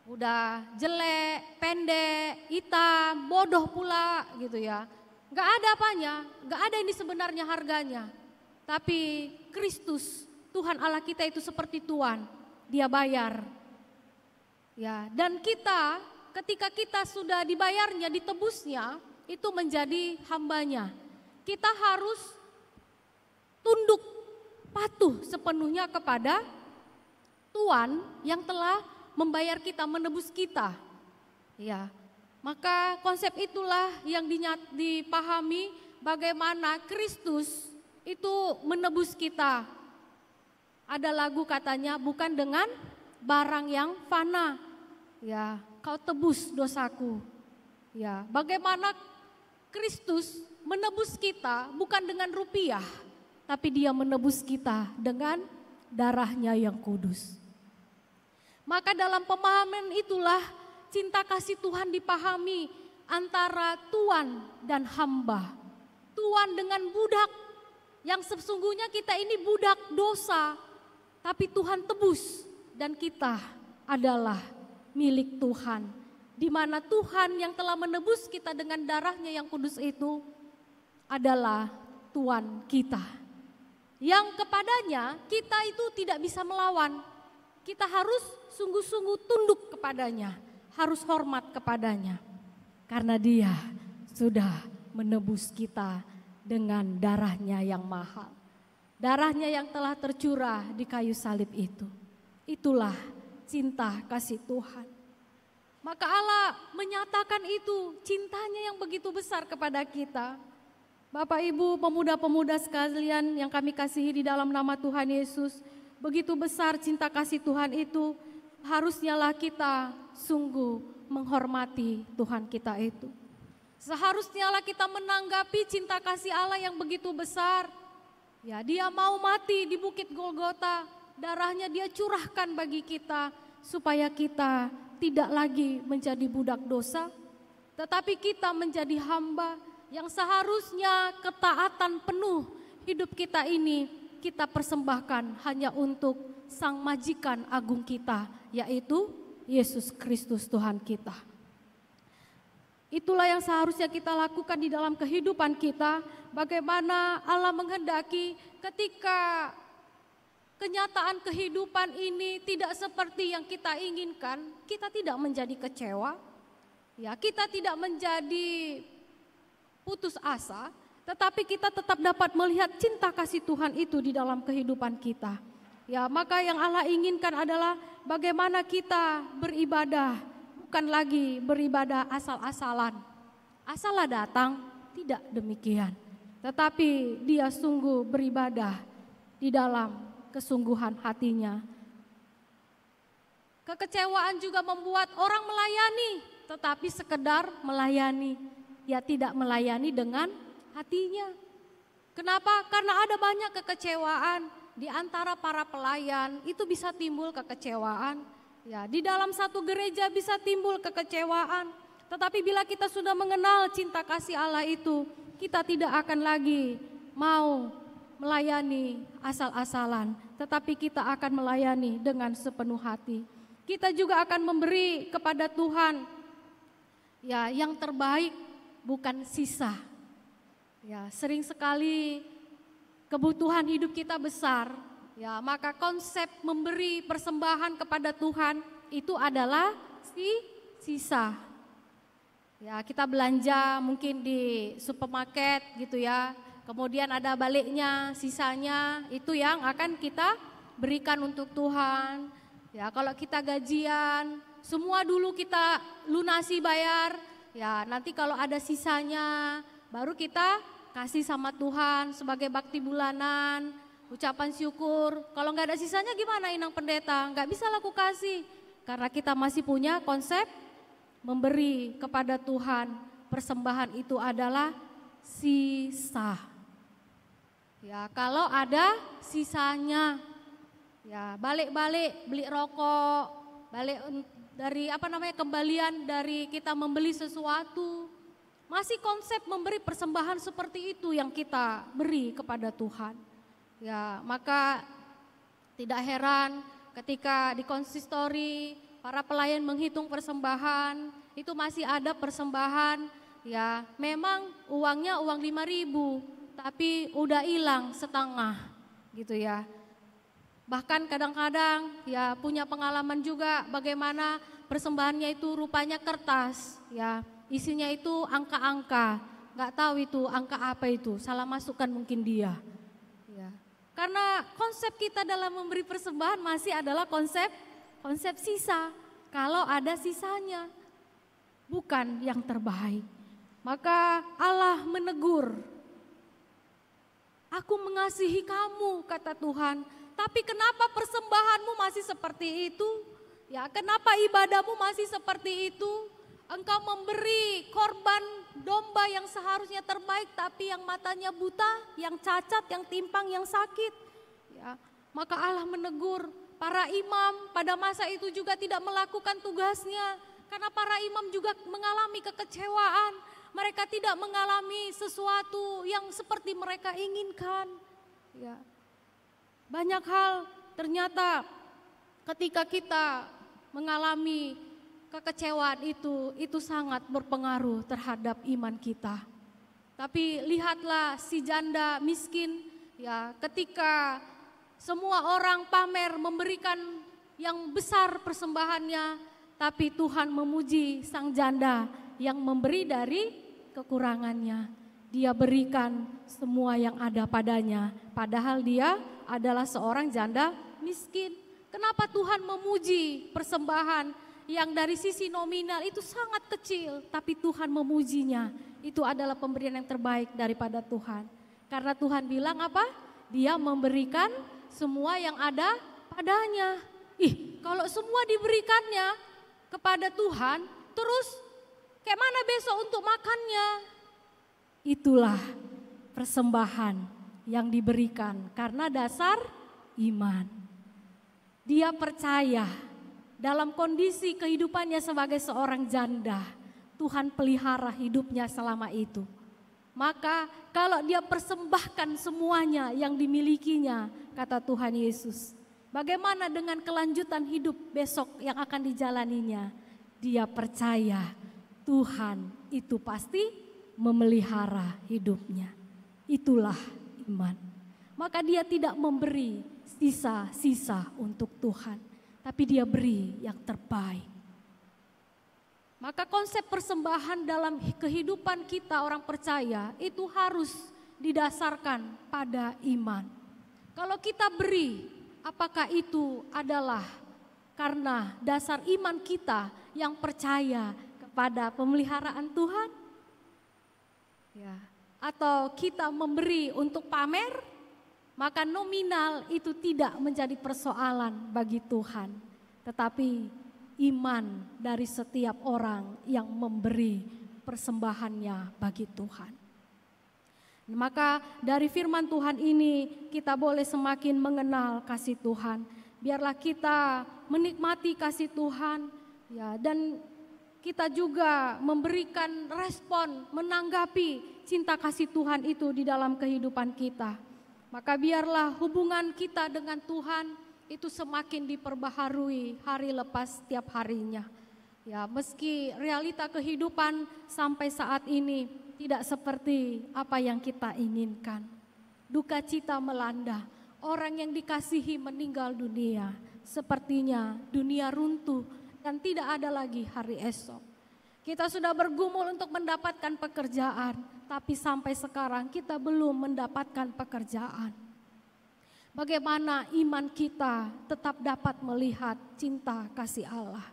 udah jelek, pendek, hitam, bodoh pula gitu ya. Gak ada apanya, gak ada ini sebenarnya harganya. Tapi Kristus, Tuhan Allah kita itu seperti tuan, dia bayar. Ya, dan kita ketika kita sudah dibayarnya, ditebusnya, itu menjadi hambanya. Kita harus tunduk, patuh sepenuhnya kepada Tuhan yang telah membayar kita, menebus kita. Ya, maka konsep itulah yang dipahami bagaimana Kristus itu menebus kita. Ada lagu katanya, bukan dengan barang yang fana. Ya, kau tebus dosaku. Ya, bagaimana Kristus menebus kita bukan dengan rupiah, tapi dia menebus kita dengan darahnya yang kudus. Maka dalam pemahaman itulah cinta kasih Tuhan dipahami antara tuan dan hamba. Tuan dengan budak, yang sesungguhnya kita ini budak dosa, tapi Tuhan tebus dan kita adalah milik Tuhan. Di mana Tuhan yang telah menebus kita dengan darahnya yang kudus itu adalah Tuhan kita. Yang kepadanya kita itu tidak bisa melawan. Kita harus sungguh-sungguh tunduk kepadanya, harus hormat kepadanya. Karena Dia sudah menebus kita dengan darahnya yang mahal. Darahnya yang telah tercurah di kayu salib itu. Itulah cinta kasih Tuhan. Maka Allah menyatakan itu, cintanya yang begitu besar kepada kita. Bapak Ibu pemuda-pemuda sekalian yang kami kasihi di dalam nama Tuhan Yesus, begitu besar cinta kasih Tuhan itu, harusnya lah kita sungguh menghormati Tuhan kita itu. Seharusnya lah kita menanggapi cinta kasih Allah yang begitu besar. Ya, Dia mau mati di Bukit Golgota, darahnya Dia curahkan bagi kita supaya kita tidak lagi menjadi budak dosa, tetapi kita menjadi hamba yang seharusnya ketaatan penuh hidup kita ini kita persembahkan hanya untuk Sang Majikan Agung kita, yaitu Yesus Kristus Tuhan kita. Itulah yang seharusnya kita lakukan di dalam kehidupan kita. Bagaimana Allah menghendaki ketika kenyataan kehidupan ini tidak seperti yang kita inginkan, kita tidak menjadi kecewa, ya, kita tidak menjadi putus asa, tetapi kita tetap dapat melihat cinta kasih Tuhan itu di dalam kehidupan kita. Ya, maka yang Allah inginkan adalah bagaimana kita beribadah, bukan lagi beribadah asal-asalan. Asalah datang, tidak demikian. Tetapi dia sungguh beribadah di dalam kesungguhan hatinya. Kekecewaan juga membuat orang melayani, tetapi sekedar melayani. Ya, tidak melayani dengan hatinya. Kenapa? Karena ada banyak kekecewaan di antara para pelayan, itu bisa timbul kekecewaan. Ya, di dalam satu gereja bisa timbul kekecewaan. Tetapi bila kita sudah mengenal cinta kasih Allah itu, kita tidak akan lagi mau melayani asal-asalan, tetapi kita akan melayani dengan sepenuh hati. Kita juga akan memberi kepada Tuhan ya yang terbaik, bukan sisa. Ya, sering sekali kebutuhan hidup kita besar, ya, maka konsep memberi persembahan kepada Tuhan itu adalah sisa. Ya, kita belanja mungkin di supermarket gitu ya. Kemudian ada baliknya, sisanya itu yang akan kita berikan untuk Tuhan. Ya, kalau kita gajian, semua dulu kita lunasi bayar. Ya, nanti kalau ada sisanya, baru kita kasih sama Tuhan sebagai bakti bulanan, ucapan syukur. Kalau nggak ada sisanya gimana Inang Pendeta? Nggak bisa aku kasih, karena kita masih punya konsep memberi kepada Tuhan. Persembahan itu adalah sisa. Ya, kalau ada sisanya, ya balik-balik beli rokok, balik dari kembalian dari kita membeli sesuatu. Masih konsep memberi persembahan seperti itu yang kita beri kepada Tuhan. Ya, maka tidak heran ketika di konsistori para pelayan menghitung persembahan, itu masih ada persembahan, ya memang uangnya uang 5.000, tapi udah hilang setengah gitu ya. Bahkan kadang-kadang ya punya pengalaman juga bagaimana persembahannya itu rupanya kertas, ya isinya itu angka-angka, nggak tahu itu angka apa itu, salah masukkan mungkin dia. Ya. Karena konsep kita dalam memberi persembahan masih adalah konsep sisa. Kalau ada sisanya, bukan yang terbaik. Maka Allah menegur. Aku mengasihi kamu, kata Tuhan. Tapi kenapa persembahanmu masih seperti itu? Ya, kenapa ibadahmu masih seperti itu? Engkau memberi korban domba yang seharusnya terbaik, tapi yang matanya buta, yang cacat, yang timpang, yang sakit. Ya, maka Allah menegur. Para imam pada masa itu juga tidak melakukan tugasnya. Karena para imam juga mengalami kekecewaan. Mereka tidak mengalami sesuatu yang seperti mereka inginkan. Ya. Banyak hal ternyata ketika kita mengalami kekecewaan itu sangat berpengaruh terhadap iman kita. Tapi lihatlah si janda miskin, ya, ketika semua orang pamer memberikan yang besar persembahannya, tapi Tuhan memuji sang janda yang memberi dari kekurangannya. Dia berikan semua yang ada padanya, padahal dia adalah seorang janda miskin. Kenapa Tuhan memuji persembahan yang dari sisi nominal itu sangat kecil, tapi Tuhan memujinya? Itu adalah pemberian yang terbaik daripada Tuhan. Karena Tuhan bilang apa? Dia memberikan semua yang ada padanya. Kalau semua diberikannya kepada Tuhan, terus kayak mana besok untuk makannya? Itulah persembahan yang diberikan karena dasar iman. Dia percaya dalam kondisi kehidupannya sebagai seorang janda, Tuhan pelihara hidupnya selama itu. Maka kalau dia persembahkan semuanya yang dimilikinya, kata Tuhan Yesus, bagaimana dengan kelanjutan hidup besok yang akan dijalaninya? Dia percaya Tuhan itu pasti memelihara hidupnya. Itulah iman. Maka dia tidak memberi sisa-sisa untuk Tuhan, tapi dia beri yang terbaik. Maka konsep persembahan dalam kehidupan kita orang percaya itu harus didasarkan pada iman. Kalau kita beri, apakah itu adalah karena dasar iman kita yang percaya kepada pemeliharaan Tuhan? Ya. Atau kita memberi untuk pamer, maka nominal itu tidak menjadi persoalan bagi Tuhan. Tetapi iman dari setiap orang yang memberi persembahannya bagi Tuhan. Maka dari firman Tuhan ini kita boleh semakin mengenal kasih Tuhan. Biarlah kita menikmati kasih Tuhan, ya, dan kita juga memberikan respon, menanggapi cinta kasih Tuhan itu di dalam kehidupan kita. Maka biarlah hubungan kita dengan Tuhan itu semakin diperbaharui hari lepas setiap harinya. Ya, meski realita kehidupan sampai saat ini tidak seperti apa yang kita inginkan. Duka cita melanda, orang yang dikasihi meninggal dunia. Sepertinya dunia runtuh dan tidak ada lagi hari esok. Kita sudah bergumul untuk mendapatkan pekerjaan, tapi sampai sekarang kita belum mendapatkan pekerjaan. Bagaimana iman kita tetap dapat melihat cinta kasih Allah.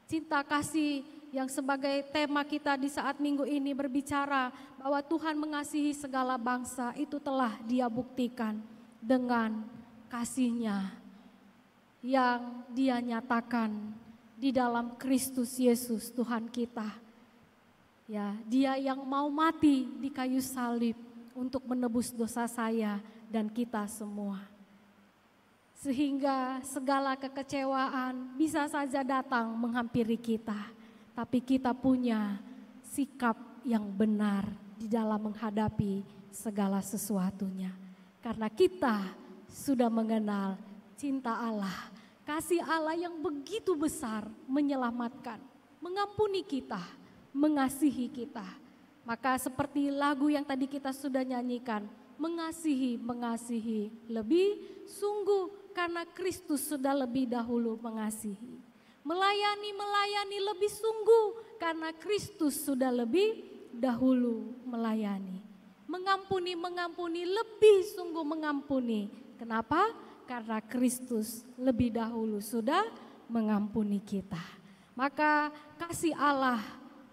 Cinta kasih yang sebagai tema kita di saat minggu ini berbicara bahwa Tuhan mengasihi segala bangsa, itu telah Dia buktikan dengan kasih-Nya yang Dia nyatakan di dalam Kristus Yesus Tuhan kita. Ya, Dia yang mau mati di kayu salib untuk menebus dosa saya dan kita semua. Sehingga segala kekecewaan bisa saja datang menghampiri kita, tapi kita punya sikap yang benar di dalam menghadapi segala sesuatunya. Karena kita sudah mengenal cinta Allah, kasih Allah yang begitu besar menyelamatkan, mengampuni kita, mengasihi kita. Maka seperti lagu yang tadi kita sudah nyanyikan, mengasihi lebih sungguh karena Kristus sudah lebih dahulu mengasihi. Melayani lebih sungguh karena Kristus sudah lebih dahulu melayani. Mengampuni lebih sungguh mengampuni. Kenapa? Karena Kristus lebih dahulu sudah mengampuni kita. Maka kasih Allah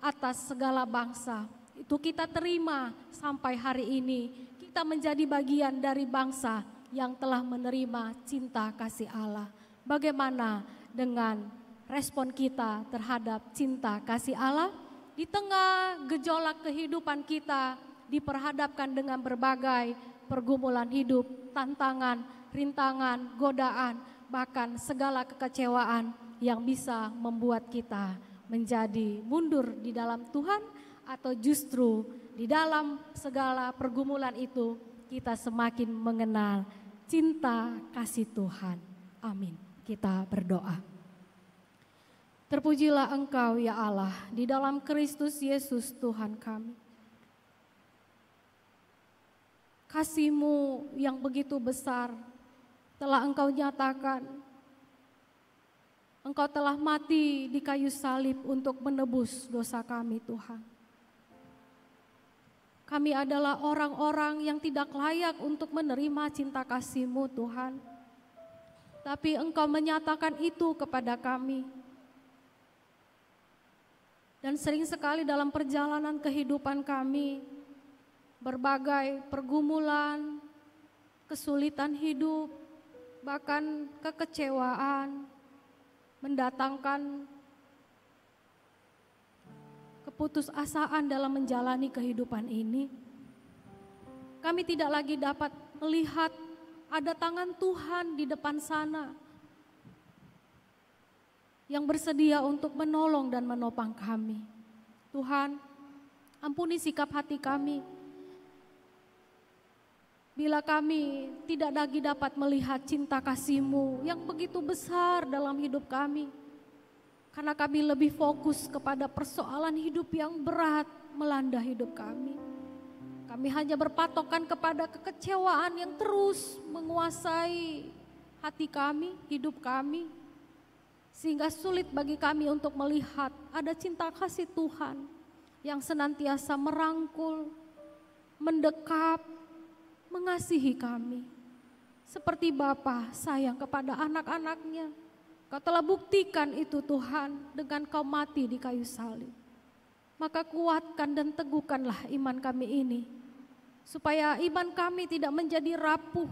atas segala bangsa itu kita terima sampai hari ini. Kita menjadi bagian dari bangsa yang telah menerima cinta kasih Allah. Bagaimana dengan respon kita terhadap cinta kasih Allah? Di tengah gejolak kehidupan kita diperhadapkan dengan berbagai pergumulan hidup, tantangan, rintangan, godaan, bahkan segala kekecewaan yang bisa membuat kita menjadi mundur di dalam Tuhan, atau justru di dalam segala pergumulan itu kita semakin mengenal cinta kasih Tuhan. Amin. Kita berdoa. Terpujilah Engkau ya Allah di dalam Kristus Yesus Tuhan kami. Kasih-Mu yang begitu besar telah Engkau nyatakan. Engkau telah mati di kayu salib untuk menebus dosa kami, Tuhan. Kami adalah orang-orang yang tidak layak untuk menerima cinta kasih-Mu, Tuhan. Tapi Engkau menyatakan itu kepada kami. Dan sering sekali dalam perjalanan kehidupan kami, berbagai pergumulan, kesulitan hidup, bahkan kekecewaan, mendatangkan keputusasaan dalam menjalani kehidupan ini. Kami tidak lagi dapat melihat ada tangan Tuhan di depan sana yang bersedia untuk menolong dan menopang kami. Tuhan, ampuni sikap hati kami bila kami tidak lagi dapat melihat cinta kasih-Mu yang begitu besar dalam hidup kami. Karena kami lebih fokus kepada persoalan hidup yang berat melanda hidup kami. Kami hanya berpatokan kepada kekecewaan yang terus menguasai hati kami, hidup kami. Sehingga sulit bagi kami untuk melihat ada cinta kasih Tuhan yang senantiasa merangkul, mendekap, mengasihi kami. Seperti Bapa sayang kepada anak-anaknya. Kau telah buktikan itu Tuhan dengan Kau mati di kayu salib. Maka kuatkan dan teguhkanlah iman kami ini. Supaya iman kami tidak menjadi rapuh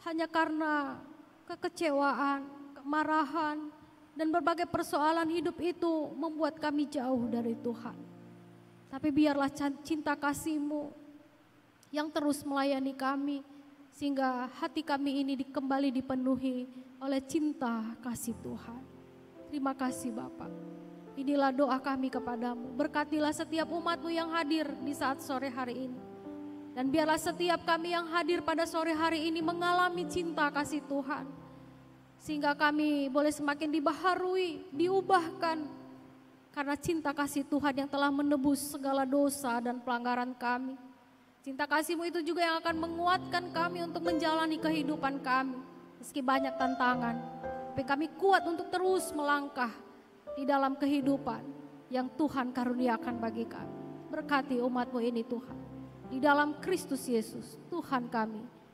hanya karena kekecewaan, kemarahan, dan berbagai persoalan hidup itu membuat kami jauh dari Tuhan. Tapi biarlah cinta kasih-Mu yang terus melayani kami, sehingga hati kami ini kembali dipenuhi oleh cinta kasih Tuhan. Terima kasih Bapa. Inilah doa kami kepadamu. Berkatilah setiap umat-Mu yang hadir di saat sore hari ini. Dan biarlah setiap kami yang hadir pada sore hari ini mengalami cinta kasih Tuhan. Sehingga kami boleh semakin dibaharui, diubahkan. Karena cinta kasih Tuhan yang telah menebus segala dosa dan pelanggaran kami. Cinta kasih-Mu itu juga yang akan menguatkan kami untuk menjalani kehidupan kami. Meski banyak tantangan, tapi kami kuat untuk terus melangkah di dalam kehidupan yang Tuhan karuniakan bagi kami. Berkati umat-Mu ini Tuhan. Di dalam Kristus Yesus, Tuhan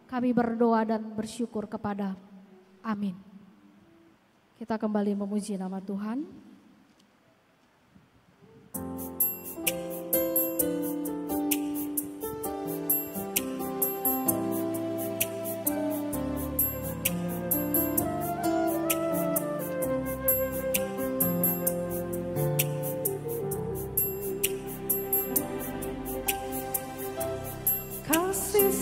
kami berdoa dan bersyukur kepada-Mu. Amin. Kita kembali memuji nama Tuhan.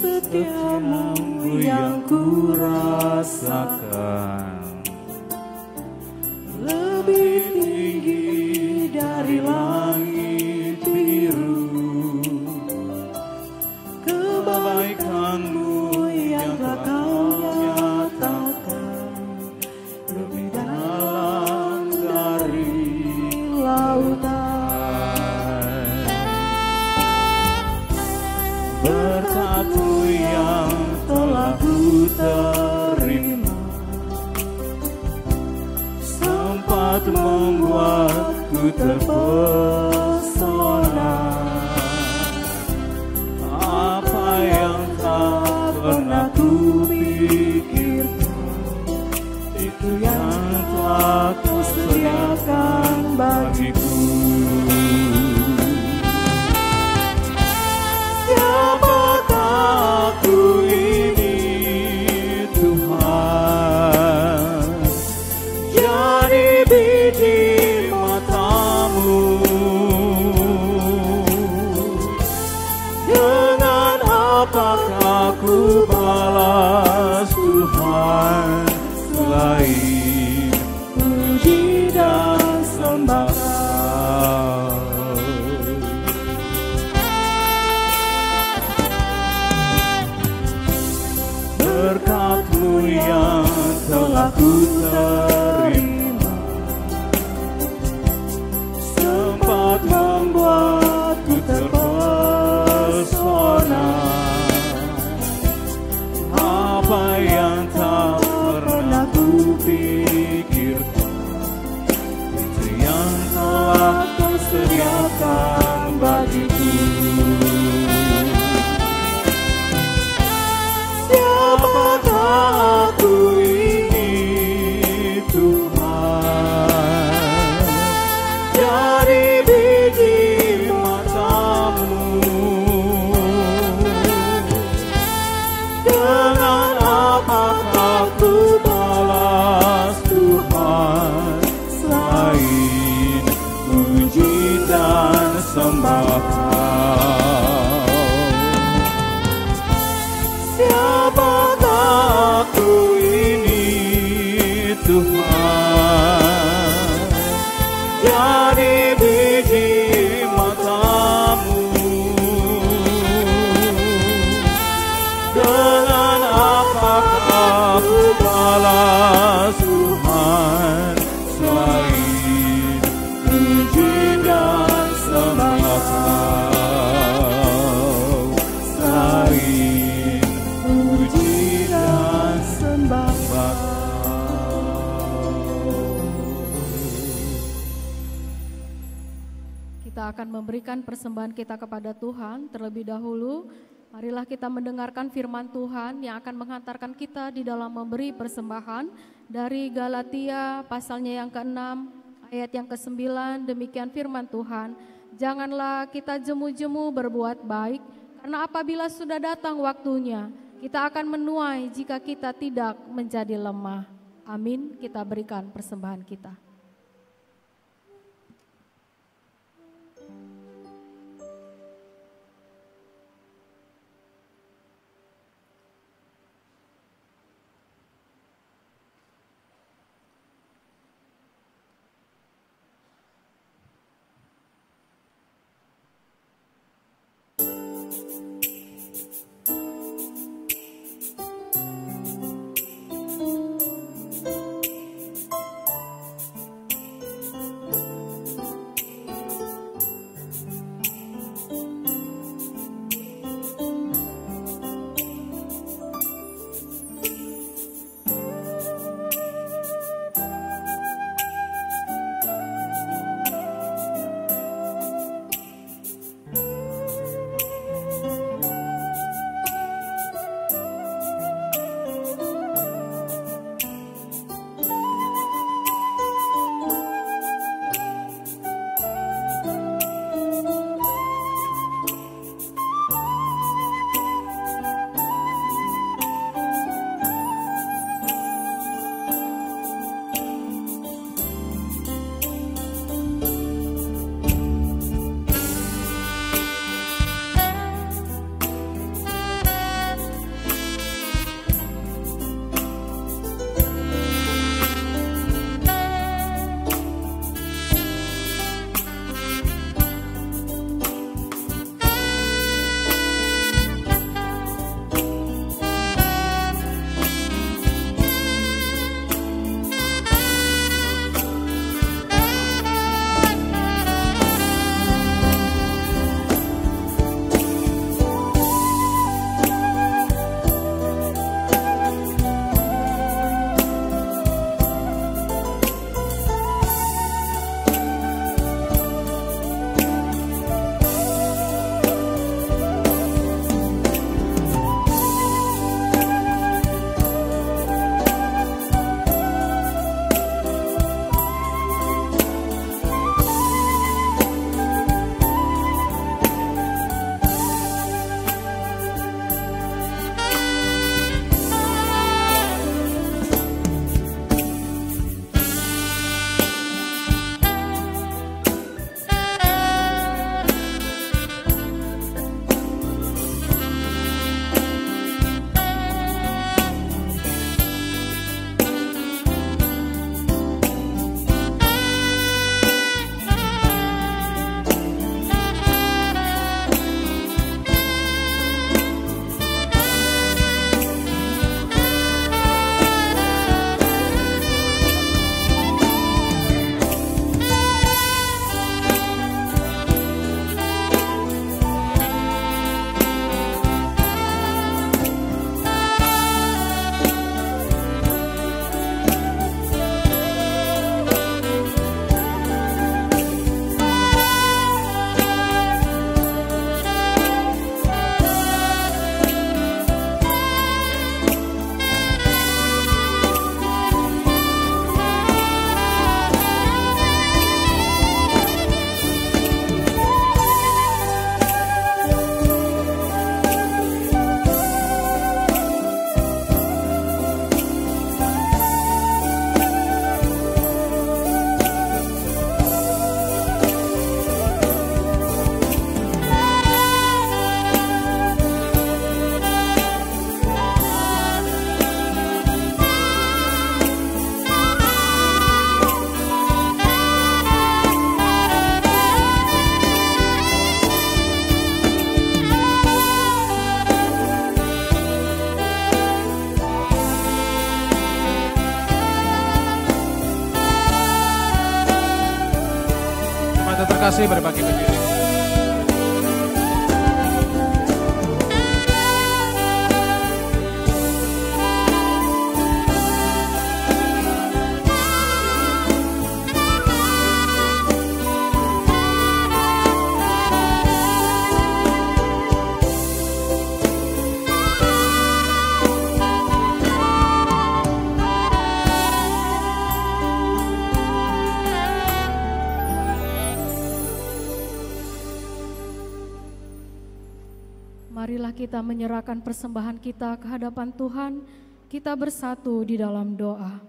Setiamu yang ku rasakan lebih tinggi dari langit biru. Kebaikan-Mu yang telah Kau nyatakan lebih dalam dari lautan. Berkat-Mu yang telah ku terima sempat membuatku terpesona. Apa yang tak pernah ku pikirkan, itu yang telah Kau sediakan bagiku. Aku ini Tuhan, jadi biji mata-Mu. Dengan apakah ku balas Tuhan selain puji dan sembah? berkat-Mu yang telah ku terima, sempat membuatku terpesona. Apa yang tak pernah ku pikirkan, itu yang telah Kau sediakan bagiku. Siapakah aku ini, Tuhan, jadi biji mata-Mu. Dengan apakah ku balas, Tuhan, selain puji dan sembah Kau? Siapakah aku ini, Tuhan, jadi biji mata-Mu. Dengan apakah ku balas, Tuhan, selain puji dan sembah Kau, selain puji dan sembah Kau. Kita akan memberikan persembahan kita kepada Tuhan. Terlebih dahulu, marilah kita mendengarkan firman Tuhan yang akan menghantarkan kita di dalam memberi persembahan dari Galatia pasalnya yang ke-6 ayat yang ke-9. Demikian firman Tuhan, janganlah kita jemu-jemu berbuat baik, karena apabila sudah datang waktunya, kita akan menuai jika kita tidak menjadi lemah. Amin. Kita berikan persembahan kita. kasih berbagi berdiri. Marilah kita menyerahkan persembahan kita ke hadapan Tuhan, kita bersatu di dalam doa.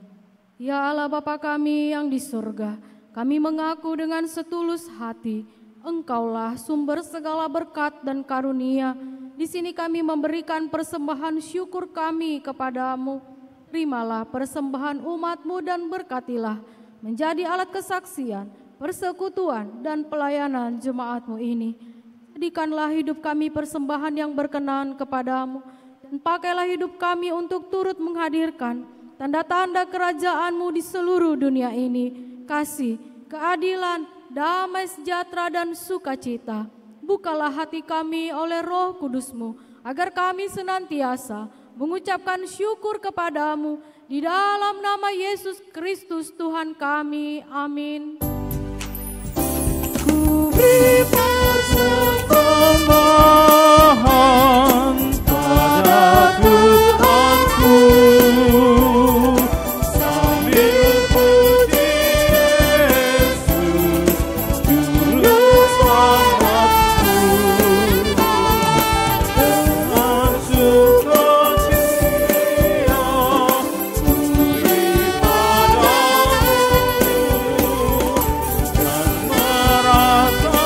Ya Allah Bapa kami yang di surga, kami mengaku dengan setulus hati, Engkaulah sumber segala berkat dan karunia. Di sini kami memberikan persembahan syukur kami kepadamu. Terimalah persembahan umat-Mu dan berkatilah menjadi alat kesaksian, persekutuan dan pelayanan jemaat-Mu ini. Jadikanlah hidup kami persembahan yang berkenan kepadamu, dan pakailah hidup kami untuk turut menghadirkan tanda-tanda kerajaan-Mu di seluruh dunia ini, kasih, keadilan, damai sejahtera dan sukacita. Bukalah hati kami oleh Roh Kudus-Mu, agar kami senantiasa mengucapkan syukur kepadamu, di dalam nama Yesus Kristus Tuhan kami, amin. Persembahan pada Tuhanku, sambil puji Yesus, Juru Selamatku. Dengan sukacita ku ibadamu, dan merasa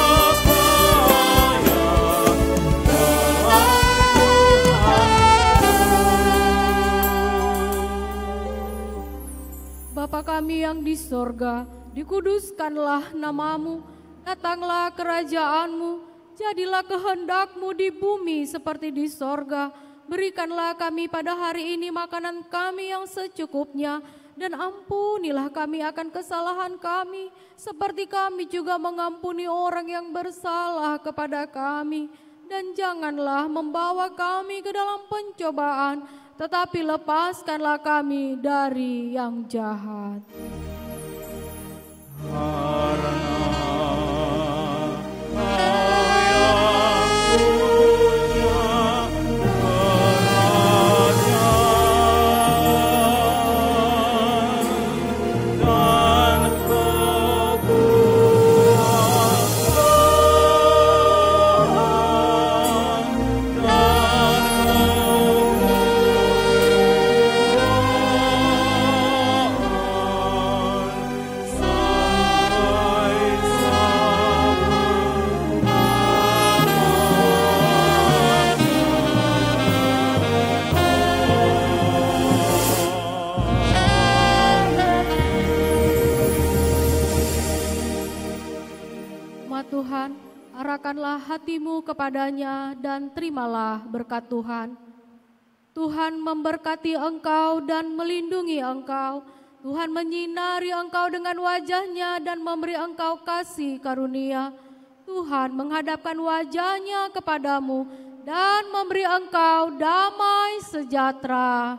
Bapa kami yang di sorga, dikuduskanlah namamu, datanglah kerajaan-Mu, jadilah kehendak-Mu di bumi seperti di sorga. Berikanlah kami pada hari ini makanan kami yang secukupnya, dan ampunilah kami akan kesalahan kami, seperti kami juga mengampuni orang yang bersalah kepada kami. Dan janganlah membawa kami ke dalam pencobaan, tetapi lepaskanlah kami dari yang jahat. Tuhan, arahkanlah hatimu kepadanya dan terimalah berkat Tuhan. Tuhan memberkati engkau dan melindungi engkau. Tuhan menyinari engkau dengan wajah-Nya dan memberi engkau kasih karunia. Tuhan menghadapkan wajah-Nya kepadamu dan memberi engkau damai sejahtera.